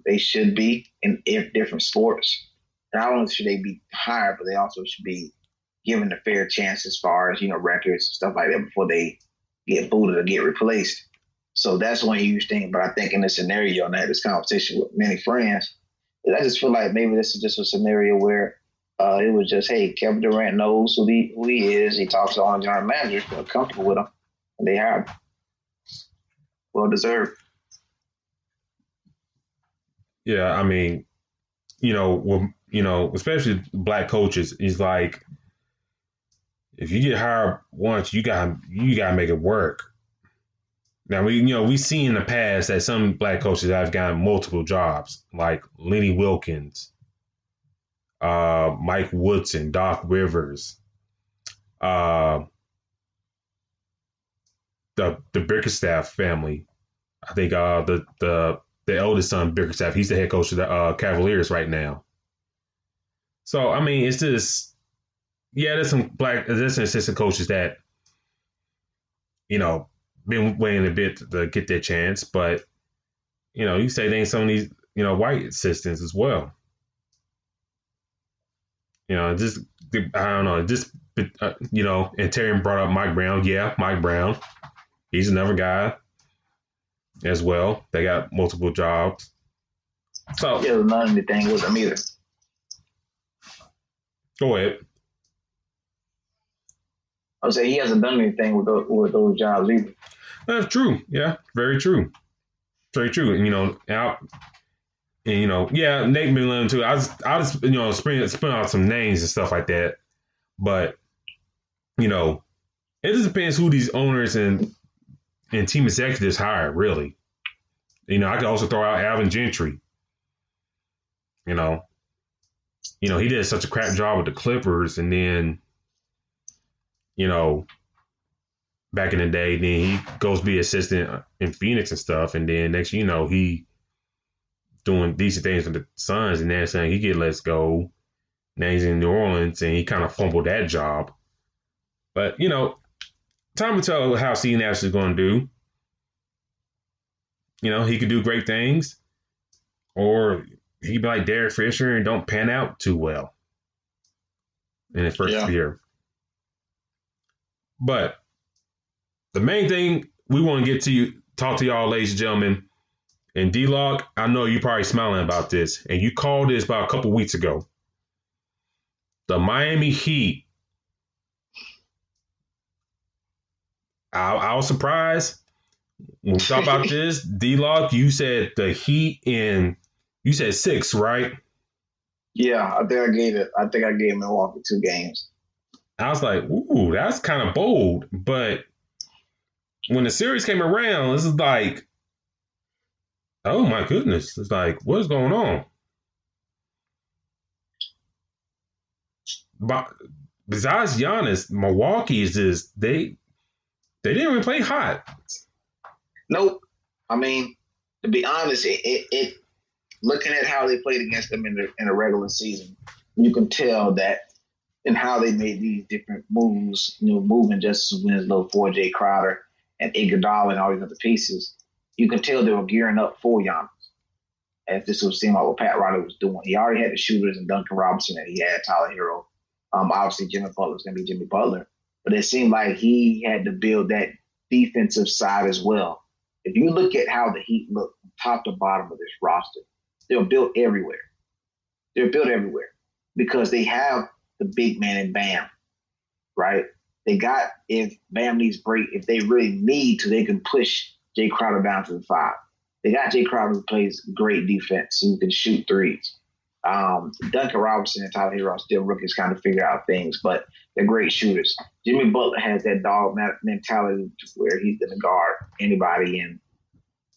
They should be in different sports. Not only should they be hired, but they also should be given a fair chance as far as, records and stuff like that before they get booted or get replaced. So that's one huge thing. But I think in this scenario, and I had this conversation with many friends, I just feel like maybe this is just a scenario where it was just, hey, Kevin Durant knows who he is. He talks to all the general managers, feel comfortable with him, and they hired him. Well deserved. Yeah, especially black coaches, it's like if you get hired once, you gotta make it work. Now we see in the past that some black coaches have gotten multiple jobs, like Lenny Wilkins, Mike Woodson, Doc Rivers, the Bickerstaff family. I think the eldest son, Bickerstaff, he's the head coach of the Cavaliers right now. So it's just there's some assistant coaches that been waiting a bit to get their chance, but you say they ain't some of these white assistants as well. Just I don't know, just and Terry brought up Mike Brown. Yeah, Mike Brown, he's another guy as well. They got multiple jobs. So yeah, none of the thing with them either. Go ahead. I would say he hasn't done anything with those jobs either. That's true. Yeah, very true. Very true. Nate Millen too. I just spin out some names and stuff like that. But it just depends who these owners and team executives hire, really. I could also throw out Alvin Gentry. He did such a crap job with the Clippers, and then, back in the day, then he goes be assistant in Phoenix and stuff, and then next he doing decent things with the Suns, and then saying he get let go. Now he's in New Orleans, and he kind of fumbled that job. But, time will tell how Steve Nash is going to do. He could do great things, or he could be like Derek Fisher and don't pan out too well in his first year. But the main thing we want to talk to y'all, ladies and gentlemen, and D-Lock, I know you're probably smiling about this, and you called this about a couple weeks ago. The Miami Heat. I was surprised when we talk about this. D-Lock, you said the Heat you said 6, right? Yeah, I think I gave Milwaukee 2 games. I was like, ooh, that's kind of bold. But when the series came around, this is like, Oh my goodness. It's like, what's going on? But besides Giannis, Milwaukee is just they didn't even play hot. Nope. I mean, to be honest, it looking at how they played against them in the regular season, you can tell that in how they made these different moves, moving Justice Winslow for Jay Crowder and Iguodala and all these other pieces. You can tell they were gearing up for Giannis. As this would seem like what Pat Riley was doing. He already had the shooters and Duncan Robinson, and he had Tyler Hero. Obviously, Jimmy Butler was going to be Jimmy Butler, but it seemed like he had to build that defensive side as well. If you look at how the Heat look from top to bottom of this roster, they're built everywhere. They're built everywhere because they have the big man in Bam, right? They got, if Bam needs break, if they really need to, they can push Jay Crowder down to the 5. They got Jay Crowder who plays great defense, who can shoot threes. Duncan Robinson and Tyler Hero are still rookies kind of figure out things, but they're great shooters. Jimmy Butler has that dog mentality where he's going to guard anybody, and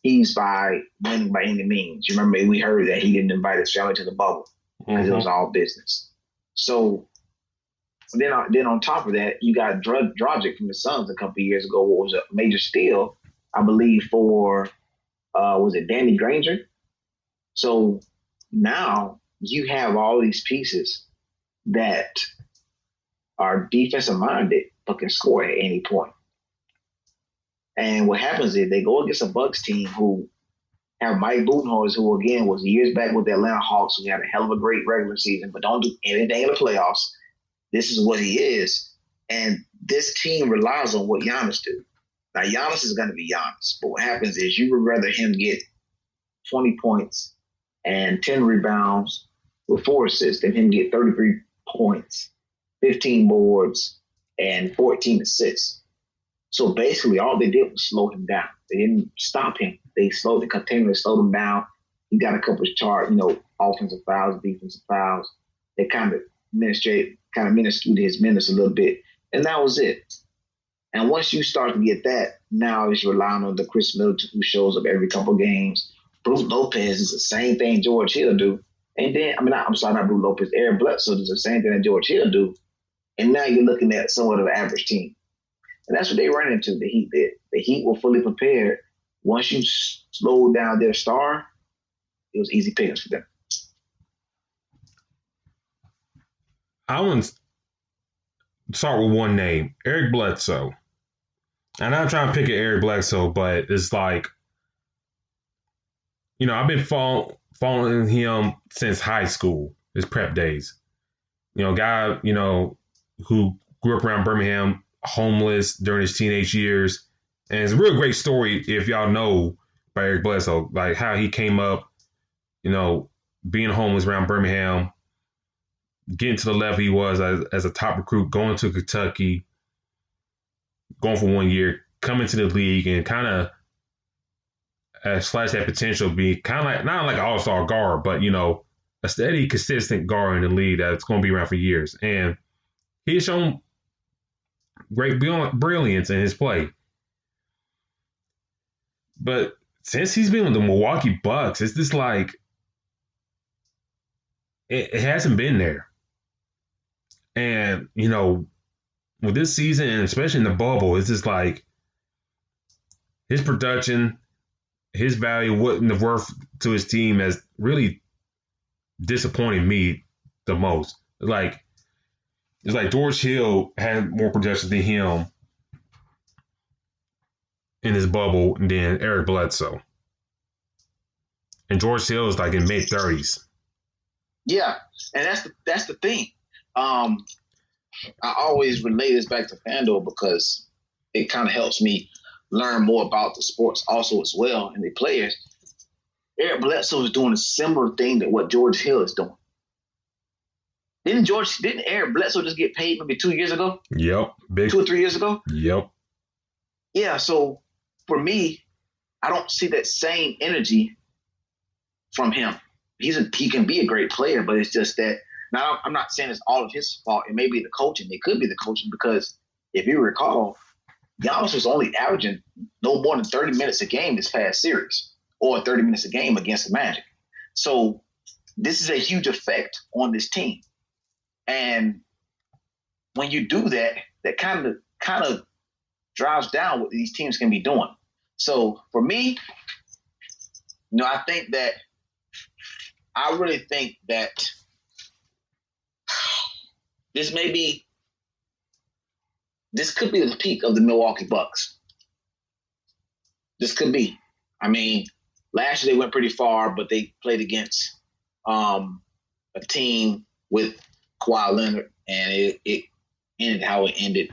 he's by winning by any means. You remember we heard that he didn't invite his family to the bubble because it was all business. So then on top of that, you got Dragic from the Suns a couple of years ago, what was a major steal, I believe, for was it Danny Granger? So now you have all these pieces that are defensive minded but can score at any point. And what happens is they go against a Bucks team who have Mike Budenholzer, who again was years back with the Atlanta Hawks, who had a hell of a great regular season, but don't do anything in the playoffs. This is what he is. And this team relies on what Giannis do. Now, Giannis is going to be Giannis, but what happens is you would rather him get 20 points and 10 rebounds with 4 assists than him get 33 points, 15 boards, and 14 assists. So basically, all they did was slow him down. They didn't stop him. They continually slowed him down. He got a couple of offensive fouls, defensive fouls. They kind of minuted his minutes a little bit, and that was it. And once you start to get that, now it's relying on the Chris Middleton who shows up every couple of games. Bruce Lopez is the same thing George Hill do. And then, not Bruce Lopez, Eric Bledsoe does the same thing that George Hill do. And now you're looking at somewhat of an average team. And that's what they run into, the Heat did. The Heat were fully prepared. Once you slowed down their star, it was easy pickings for them. I want to start with one name, Eric Bledsoe. And I'm trying to pick at Eric Bledsoe, but it's like, I've been following him since high school, his prep days. Guy, who grew up around Birmingham, homeless during his teenage years. And it's a real great story if y'all know by Eric Bledsoe, like how he came up, being homeless around Birmingham, getting to the level he was as a top recruit, going to Kentucky, going for 1 year, coming to the league and kind of slash that potential be kind of like, not like an all-star guard, but, a steady, consistent guard in the league that's going to be around for years. And he's shown great brilliance in his play. But since he's been with the Milwaukee Bucks, it's just like it hasn't been there. And, with this season, and especially in the bubble, it's just like his production, his value wasn't worth to his team has really disappointed me the most. It's like George Hill had more production than him in his bubble than Eric Bledsoe. And George Hill is like in mid-30s. Yeah, and that's the thing. I always relate this back to FanDuel because it kind of helps me learn more about the sports also as well and the players. Eric Bledsoe is doing a similar thing to what George Hill is doing. Didn't Eric Bledsoe just get paid maybe 2 years ago? Yep. 2 or 3 years ago? Yep. Yeah, so for me, I don't see that same energy from him. He can be a great player, but it's just that now I'm not saying it's all of his fault. It may be the coaching. It could be the coaching because if you recall, Giannis was only averaging no more than 30 minutes a game this past series. or 30 minutes a game against the Magic. So this is a huge effect on this team. And when you do that, that kind of drives down what these teams can be doing. So for me, I really think that this could be the peak of the Milwaukee Bucks. This could be. I mean, last year they went pretty far, but they played against a team with Kawhi Leonard, and it ended how it ended.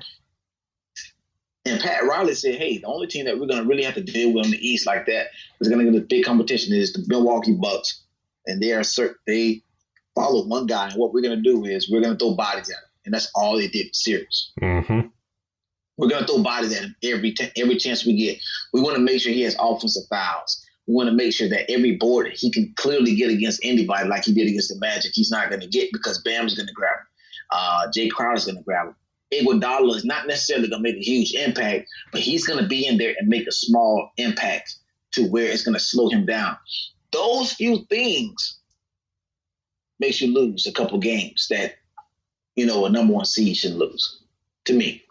And Pat Riley said, hey, the only team that we're going to really have to deal with in the East like that is going to get a big competition is the Milwaukee Bucks. And they follow one guy, and what we're going to do is we're going to throw bodies at him. And that's all they did in the series. Mm-hmm. We're going to throw bodies at him every chance we get. We want to make sure he has offensive fouls. We want to make sure that every board he can clearly get against anybody like he did against the Magic, he's not going to get because Bam's going to grab him. Jay Crowder's going to grab him. Iguodala is not necessarily going to make a huge impact, but he's going to be in there and make a small impact to where it's going to slow him down. Those few things makes you lose a couple games that, a number one seed should lose, to me.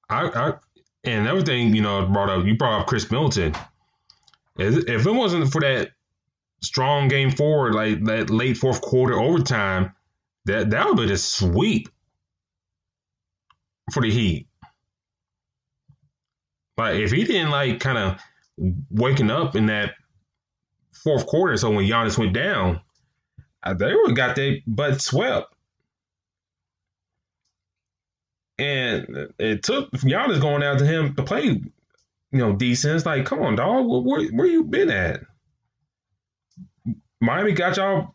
And another thing, you brought up Chris Middleton. If it wasn't for that strong game forward, like that late fourth quarter overtime, that would be a sweep for the Heat. Like if he didn't kind of waking up in that fourth quarter, so when Giannis went down, they would have got their butt swept. And it took Giannis going after him to play, decent. It's like, come on, dog, where you been at? Miami got y'all,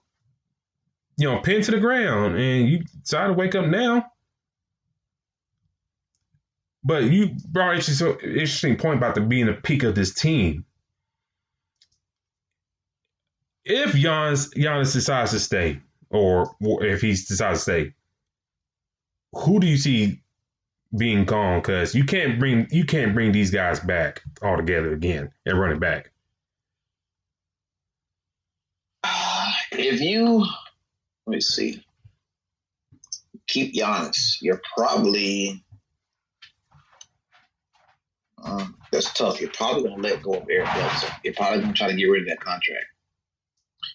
pinned to the ground, and you decided to wake up now. But you brought an interesting point about the being the peak of this team. If Giannis decides to stay, or if he decides to stay, who do you see being gone? Because you can't bring these guys back all together again and run it back. Let me see, keep Giannis, you're probably that's tough. You're probably going to let go of Eric Bledsoe. You're probably going to try to get rid of that contract.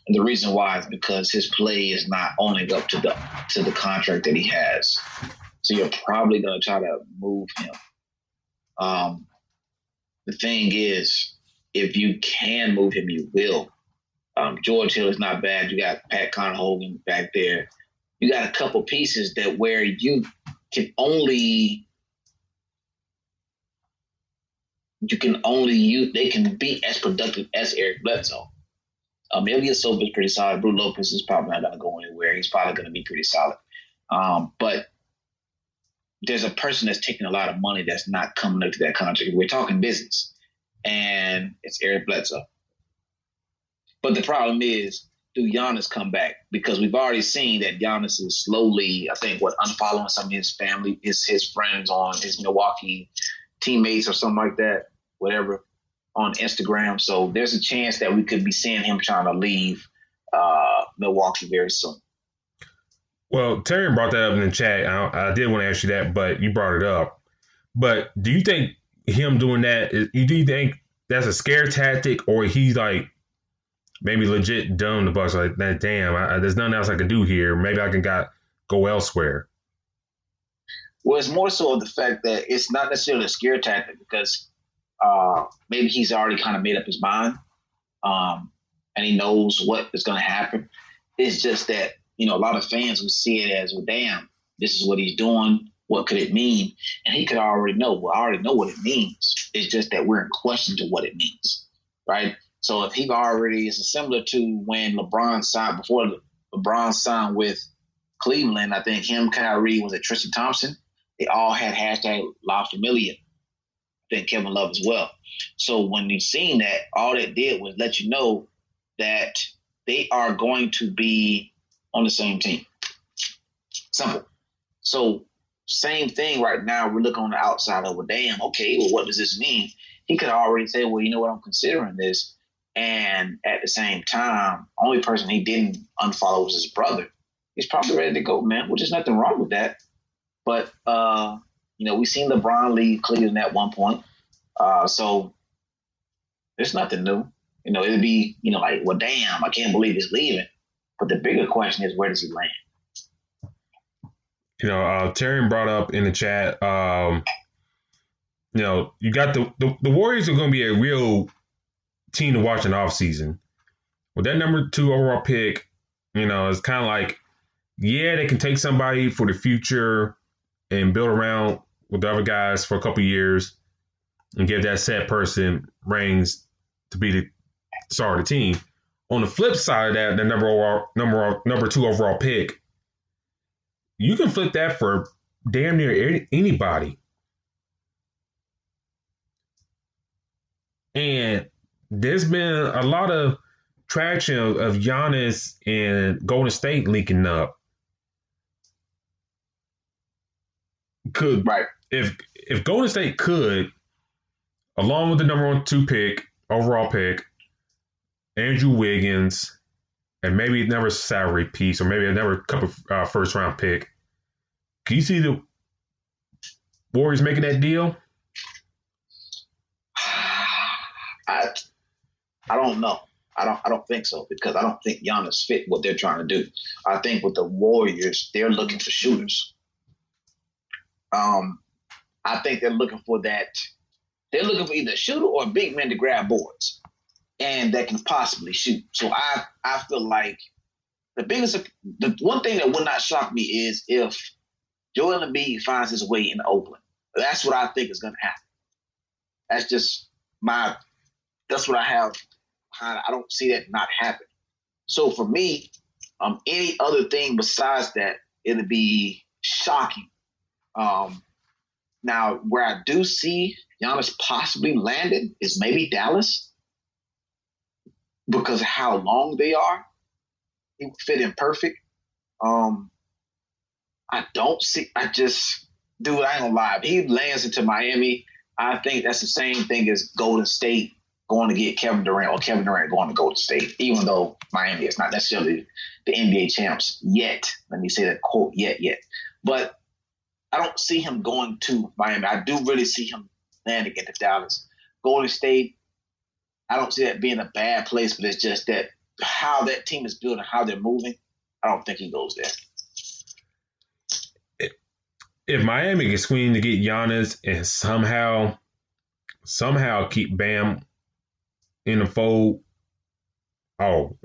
And the reason why is because his play is not owning up to the contract that he has. So you're probably going to try to move him. The thing is, if you can move him, you will. George Hill is not bad. You got Pat Connaughton back there. You got a couple pieces that where you can only use. They can be as productive as Eric Bledsoe. Ilyasova is pretty solid. Brook Lopez is probably not going to go anywhere. He's probably going to be pretty solid. But there's a person that's taking a lot of money that's not coming up to that contract. We're talking business, and it's Eric Bledsoe. But the problem is, do Giannis come back? Because we've already seen that Giannis is slowly, I think, unfollowing some of his family, his friends on his Milwaukee teammates or something like that, whatever, on Instagram. So there's a chance that we could be seeing him trying to leave Milwaukee very soon. Well, Terry brought that up in the chat. I did want to ask you that, but you brought it up. But do you think him doing that, do you think that's a scare tactic, or he's like maybe legit done the Bucks, like, damn, there's nothing else I can do here. Maybe I can go elsewhere. Well, it's more so of the fact that it's not necessarily a scare tactic because maybe he's already kind of made up his mind and he knows what is going to happen. It's just that, a lot of fans would see it as, well, damn, this is what he's doing. What could it mean? And he could already know. Well, I already know what it means. It's just that we're in question to what it means, right? So if he already is similar to when LeBron signed with Cleveland, I think him, Kyrie, was it Tristan Thompson? They all had hashtag La Familia. I think Kevin Love as well. So when you've seen that, all that did was let you know that they are going to be on the same team. Simple. So same thing right now. We're looking on the outside of, well, damn, okay, well, what does this mean? He could already say, well, you know what, I'm considering this. And at the same time, only person he didn't unfollow was his brother. He's probably ready to go, man, which is nothing wrong with that. But, we've seen LeBron leave Cleveland at one point. So there's nothing new. It'd be, like, well, damn, I can't believe he's leaving. But the bigger question is, where does he land? Terry brought up in the chat, you got the Warriors are going to be a real team to watch in the offseason. With that number 2 overall pick, it's kind of like, yeah, they can take somebody for the future and build around with the other guys for a couple of years and give that set person reins to be the star of the team. On the flip side of that, the number 2 overall pick, you can flip that for damn near anybody. And there's been a lot of traction of Giannis and Golden State linking up. If Golden State could, along with the number 2 overall pick, Andrew Wiggins, and maybe another salary piece, or maybe another couple first round pick, can you see the Warriors making that deal? I don't know. I don't think so, because I don't think Giannis fit what they're trying to do. I think with the Warriors, they're looking for shooters. I think they're looking for that. They're looking for either a shooter or a big man to grab boards and that can possibly shoot. So I feel like the one thing that would not shock me is if Joel Embiid finds his way in Oakland. That's what I think is going to happen. That's just that's what I have. I don't see that not happen. So for me, any other thing besides that, it'd be shocking. Now, where I do see Giannis possibly landed is maybe Dallas, because of how long they are. He would fit in perfect. I ain't gonna lie. If he lands into Miami, I think that's the same thing as Golden State going to get Kevin Durant, or Kevin Durant going to Golden State, even though Miami is not necessarily the NBA champs yet. Let me say that quote, yet. But I don't see him going to Miami. I do really see him landing into Dallas. Golden State, I don't see that being a bad place, but it's just that how that team is built and how they're moving, I don't think he goes there. If Miami can swing to get Giannis and somehow keep Bam in the fold,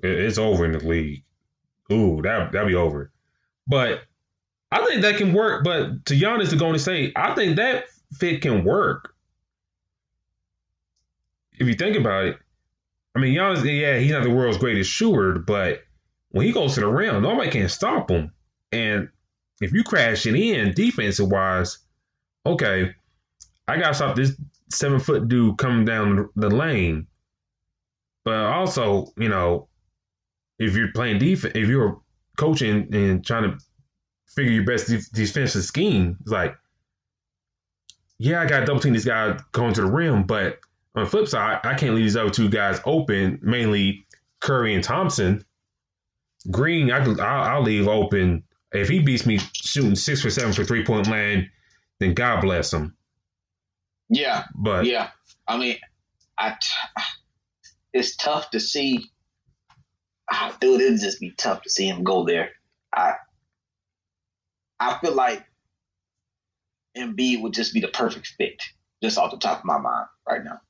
it's over in the league. Ooh, that'll be over. But I think that can work. But to Giannis to Golden State, I think that fit can work. If you think about it, I mean, Giannis, yeah, he's not the world's greatest shooter, but when he goes to the rim, nobody can stop him. And if you crash it in defensive-wise, okay, I got to stop this 7-foot dude coming down the lane. But also, if you're playing defense, if you're coaching and trying to figure your best defensive scheme, it's like, yeah, I got to double team this guy going to the rim, but on the flip side, I can't leave these other 2 guys open, mainly Curry and Thompson. Green, I'll leave open. If he beats me shooting 6 for 7 for 3-point land, then God bless him. Yeah, but yeah. I mean, it's tough to see. Dude, it'd just be tough to see him go there. I feel like Embiid would just be the perfect fit, just off the top of my mind right now.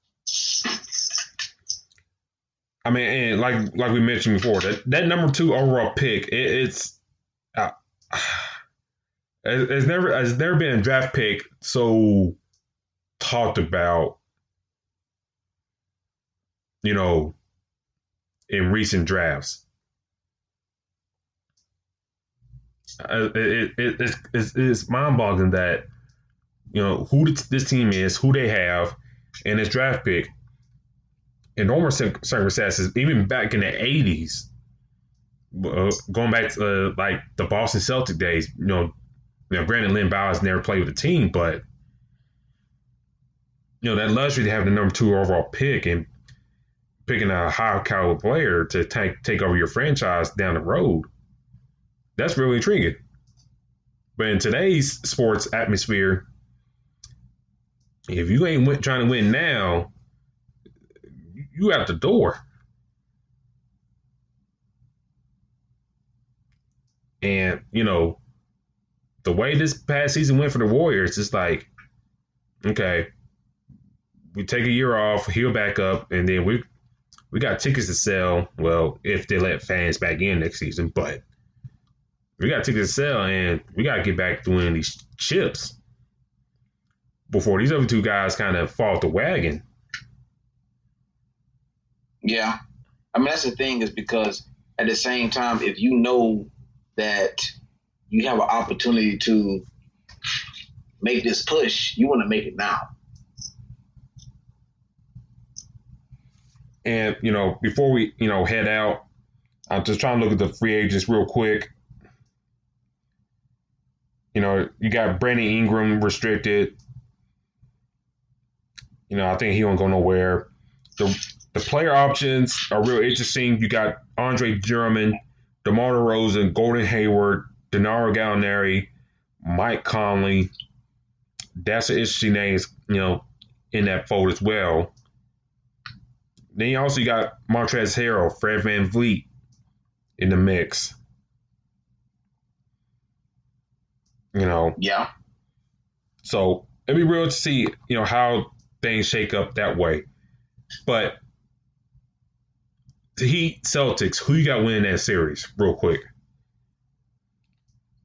I mean, and like we mentioned before, that number 2 overall pick, it's never been a draft pick so talked about, in recent drafts. It's mind-boggling that who this team is, who they have, and this draft pick. In normal circumstances, even back in the 80s, going back to like the Boston Celtic days, Granted, Lynn Bowers never played with the team, but that luxury to have the number 2 overall pick and picking a high caliber player to take over your franchise down the road, that's really intriguing. But in today's sports atmosphere, if you ain't trying to win now, you out the door. And, the way this past season went for the Warriors, it's like, okay, we take a year off, heal back up, and then we got tickets to sell. Well, if they let fans back in next season, but we got tickets to sell, and we got to get back to winning these chips before these other 2 guys kind of fall off the wagon. Yeah. I mean, that's the thing, is because at the same time, if you know that you have an opportunity to make this push, you want to make it now. And, before we, head out, I'm just trying to look at the free agents real quick. You got Brandon Ingram restricted. I think he won't go nowhere. The player options are real interesting. You got Andre Drummond, DeMar DeRozan, Gordon Hayward, Denaro Gallinari, Mike Conley. That's an interesting names, in that fold as well. Then you also got Montrezl Harrell, Fred VanVleet in the mix. Yeah. So it'd be real to see, how things shake up that way. But the Heat Celtics, who you got winning that series, real quick?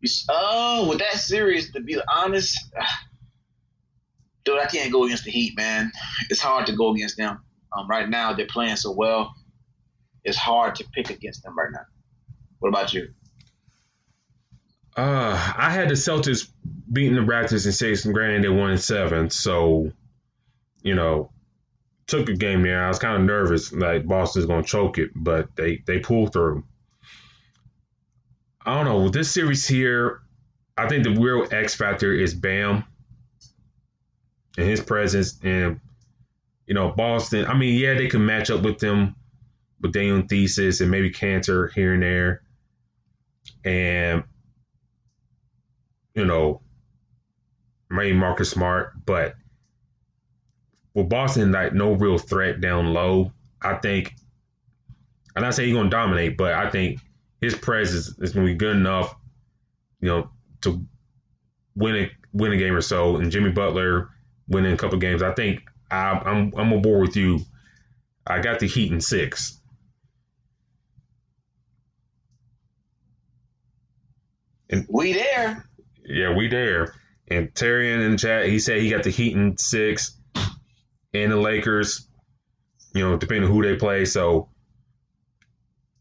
With that series, to be honest, dude, I can't go against the Heat, man. It's hard to go against them. Right now, they're playing so well. It's hard to pick against them right now. What about you? I had the Celtics beating the Raptors in 6, and granted they won in 7. So, took a game there. I was kind of nervous, like Boston's going to choke it, but they pulled through. I don't know. With this series here, I think the real X factor is Bam and his presence. And, Boston, I mean, yeah, they can match up with them with Daniel Thesis and maybe Cantor here and there. And, maybe Marcus Smart. But with Boston, like, no real threat down low, I think, I'm not saying he's going to dominate, but I think his presence is going to be good enough, to win a game or so. And Jimmy Butler winning a couple games. I think I'm on board with you. I got the Heat in 6. And we there. Yeah, we there. And Terry in the chat, he said he got the Heat in 6 and the Lakers, depending on who they play. So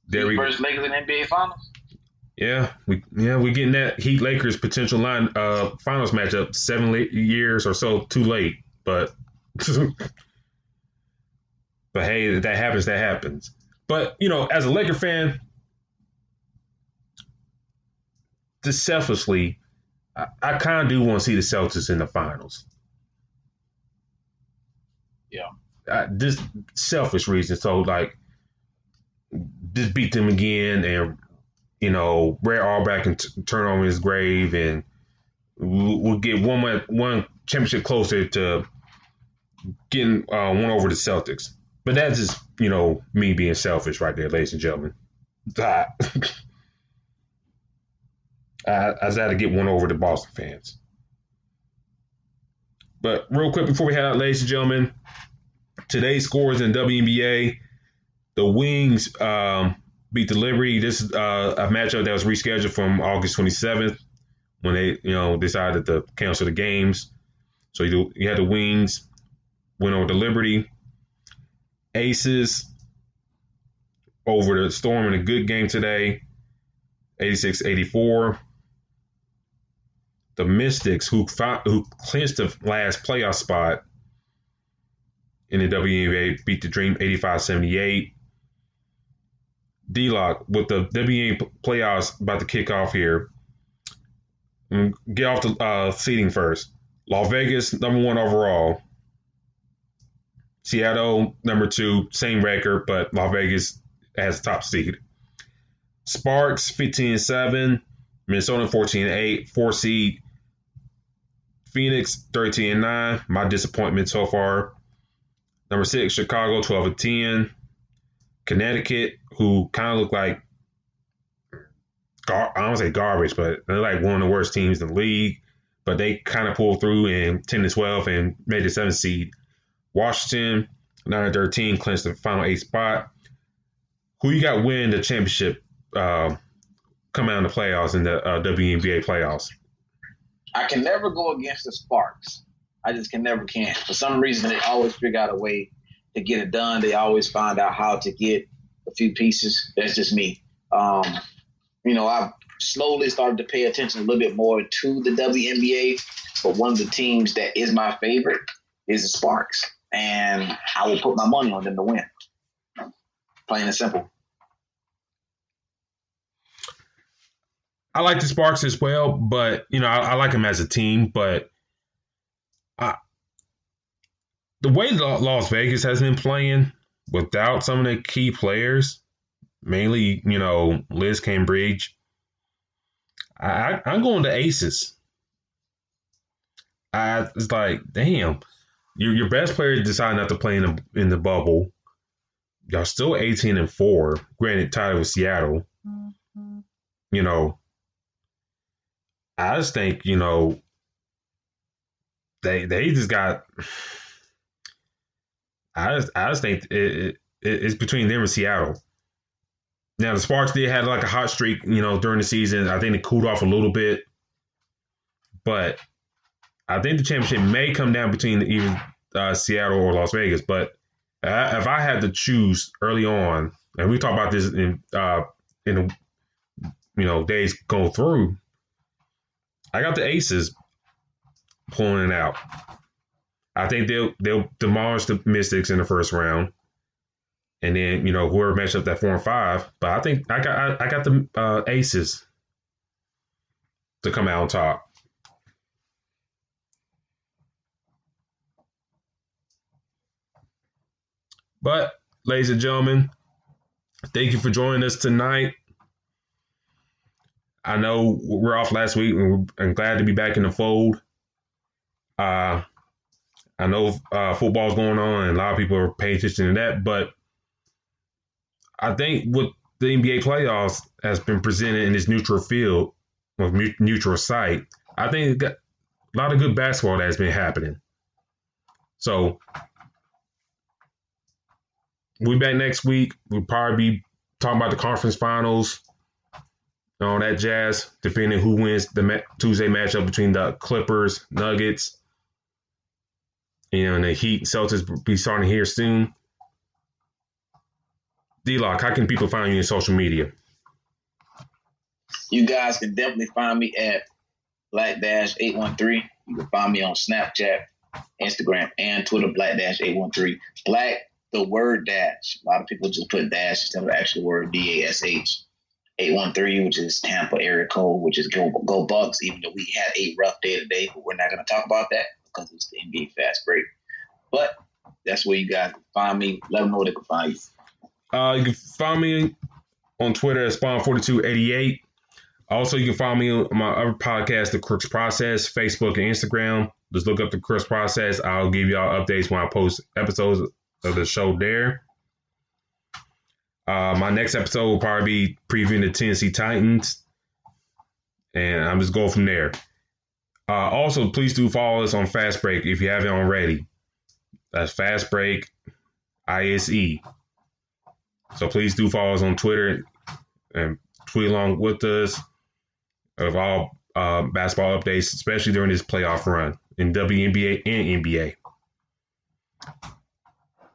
there we first Lakers in NBA Finals. Yeah, we getting that Heat Lakers potential finals matchup 7 years or so too late, but but hey, if that happens, that happens. But as a Laker fan, just selfishly, I kind of do want to see the Celtics in the finals. Yeah, just selfish reasons. So like, just beat them again and. Red Auerbach can turn on his grave, and we'll get one championship closer to getting one over the Celtics. But that's just, me being selfish right there, ladies and gentlemen. I just had to get one over the Boston fans. But real quick before we head out, ladies and gentlemen, today's scores in WNBA. The Wings beat the Liberty. This is a matchup that was rescheduled from August 27th when they, decided to cancel the games. So you had the Wings win over the Liberty. Aces over the Storm in a good game today, 86-84. The Mystics, who clinched the last playoff spot in the WNBA, beat the Dream 85-78. D-Lock, with the WNBA playoffs about to kick off here, get off the seeding first. Las Vegas, number 1 overall. Seattle, number 2, same record, but Las Vegas has the top seed. Sparks, 15-7. Minnesota, 14-8. 4 seed. Phoenix, 13-9. My disappointment so far. Number 6, Chicago, 12-10. Connecticut, who kind of look like, I don't say garbage, but they're like one of the worst teams in the league. But they kind of pulled through in 10-12 and made the 7th seed. Washington, 9-13, clinched the final 8 spot. Who you got win the championship come out in the playoffs, in the WNBA playoffs? I can never go against the Sparks. I just can. For some reason, they always figure out a way to get it done. They always find out how to get a few pieces. That's just me. I've slowly started to pay attention a little bit more to the WNBA, but one of the teams that is my favorite is the Sparks, and I will put my money on them to win. Plain and simple. I like the Sparks as well, but, I like them as a team, but the way Las Vegas has been playing without some of the key players, mainly, Liz Cambridge, I'm going to Aces. It's like, damn, your best player decided not to play in the bubble. Y'all still 18-4. Granted, tied with Seattle. Mm-hmm. I just think, they just got. I just think it's between them and Seattle. Now the Sparks did have like a hot streak, during the season. I think it cooled off a little bit, but I think the championship may come down between either Seattle or Las Vegas. But if I had to choose early on, and we talked about this in the days going through, I got the Aces pulling it out. I think they'll demolish the Mystics in the first round, and then whoever matches up that 4 and 5. But I think I got the Aces to come out on top. But, ladies and gentlemen, thank you for joining us tonight. I know we're off last week, and I'm glad to be back in the fold. I know football's going on, and a lot of people are paying attention to that. But I think what the NBA playoffs has been presented in this neutral field, or neutral site, I think got a lot of good basketball that has been happening. So we'll be back next week. We'll probably be talking about the conference finals and all that jazz, depending who wins the Tuesday matchup between the Clippers, Nuggets, and the Heat and Celtics will be starting here soon. D-Lock, how can people find you in social media? You guys can definitely find me at Black-813. You can find me on Snapchat, Instagram, and Twitter, Black-813. Black, the word dash. A lot of people just put dash instead of the actual word DASH. 813, which is Tampa area code, which is go Bucks, even though we had a rough day today, but we're not going to talk about that because it's the NBA fast break. But that's where you guys can find me. Let them know where they can find you. You can find me on Twitter at Spawn4288. Also, you can find me on my other podcast, The Crooks Process, Facebook and Instagram. Just look up The Crooks Process. I'll give y'all updates when I post episodes of the show there. My next episode will probably be previewing the Tennessee Titans, and I'm just going from there. Also, please do follow us on Fast Break if you haven't already. That's Fast Break ISE. So please do follow us on Twitter and tweet along with us of all basketball updates, especially during this playoff run in WNBA and NBA.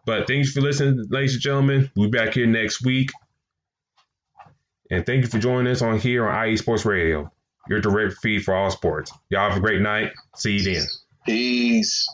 But thanks for listening, ladies and gentlemen. We'll be back here next week. And thank you for joining us on here on IE Sports Radio, your direct feed for all sports. Y'all have a great night. See you then. Peace.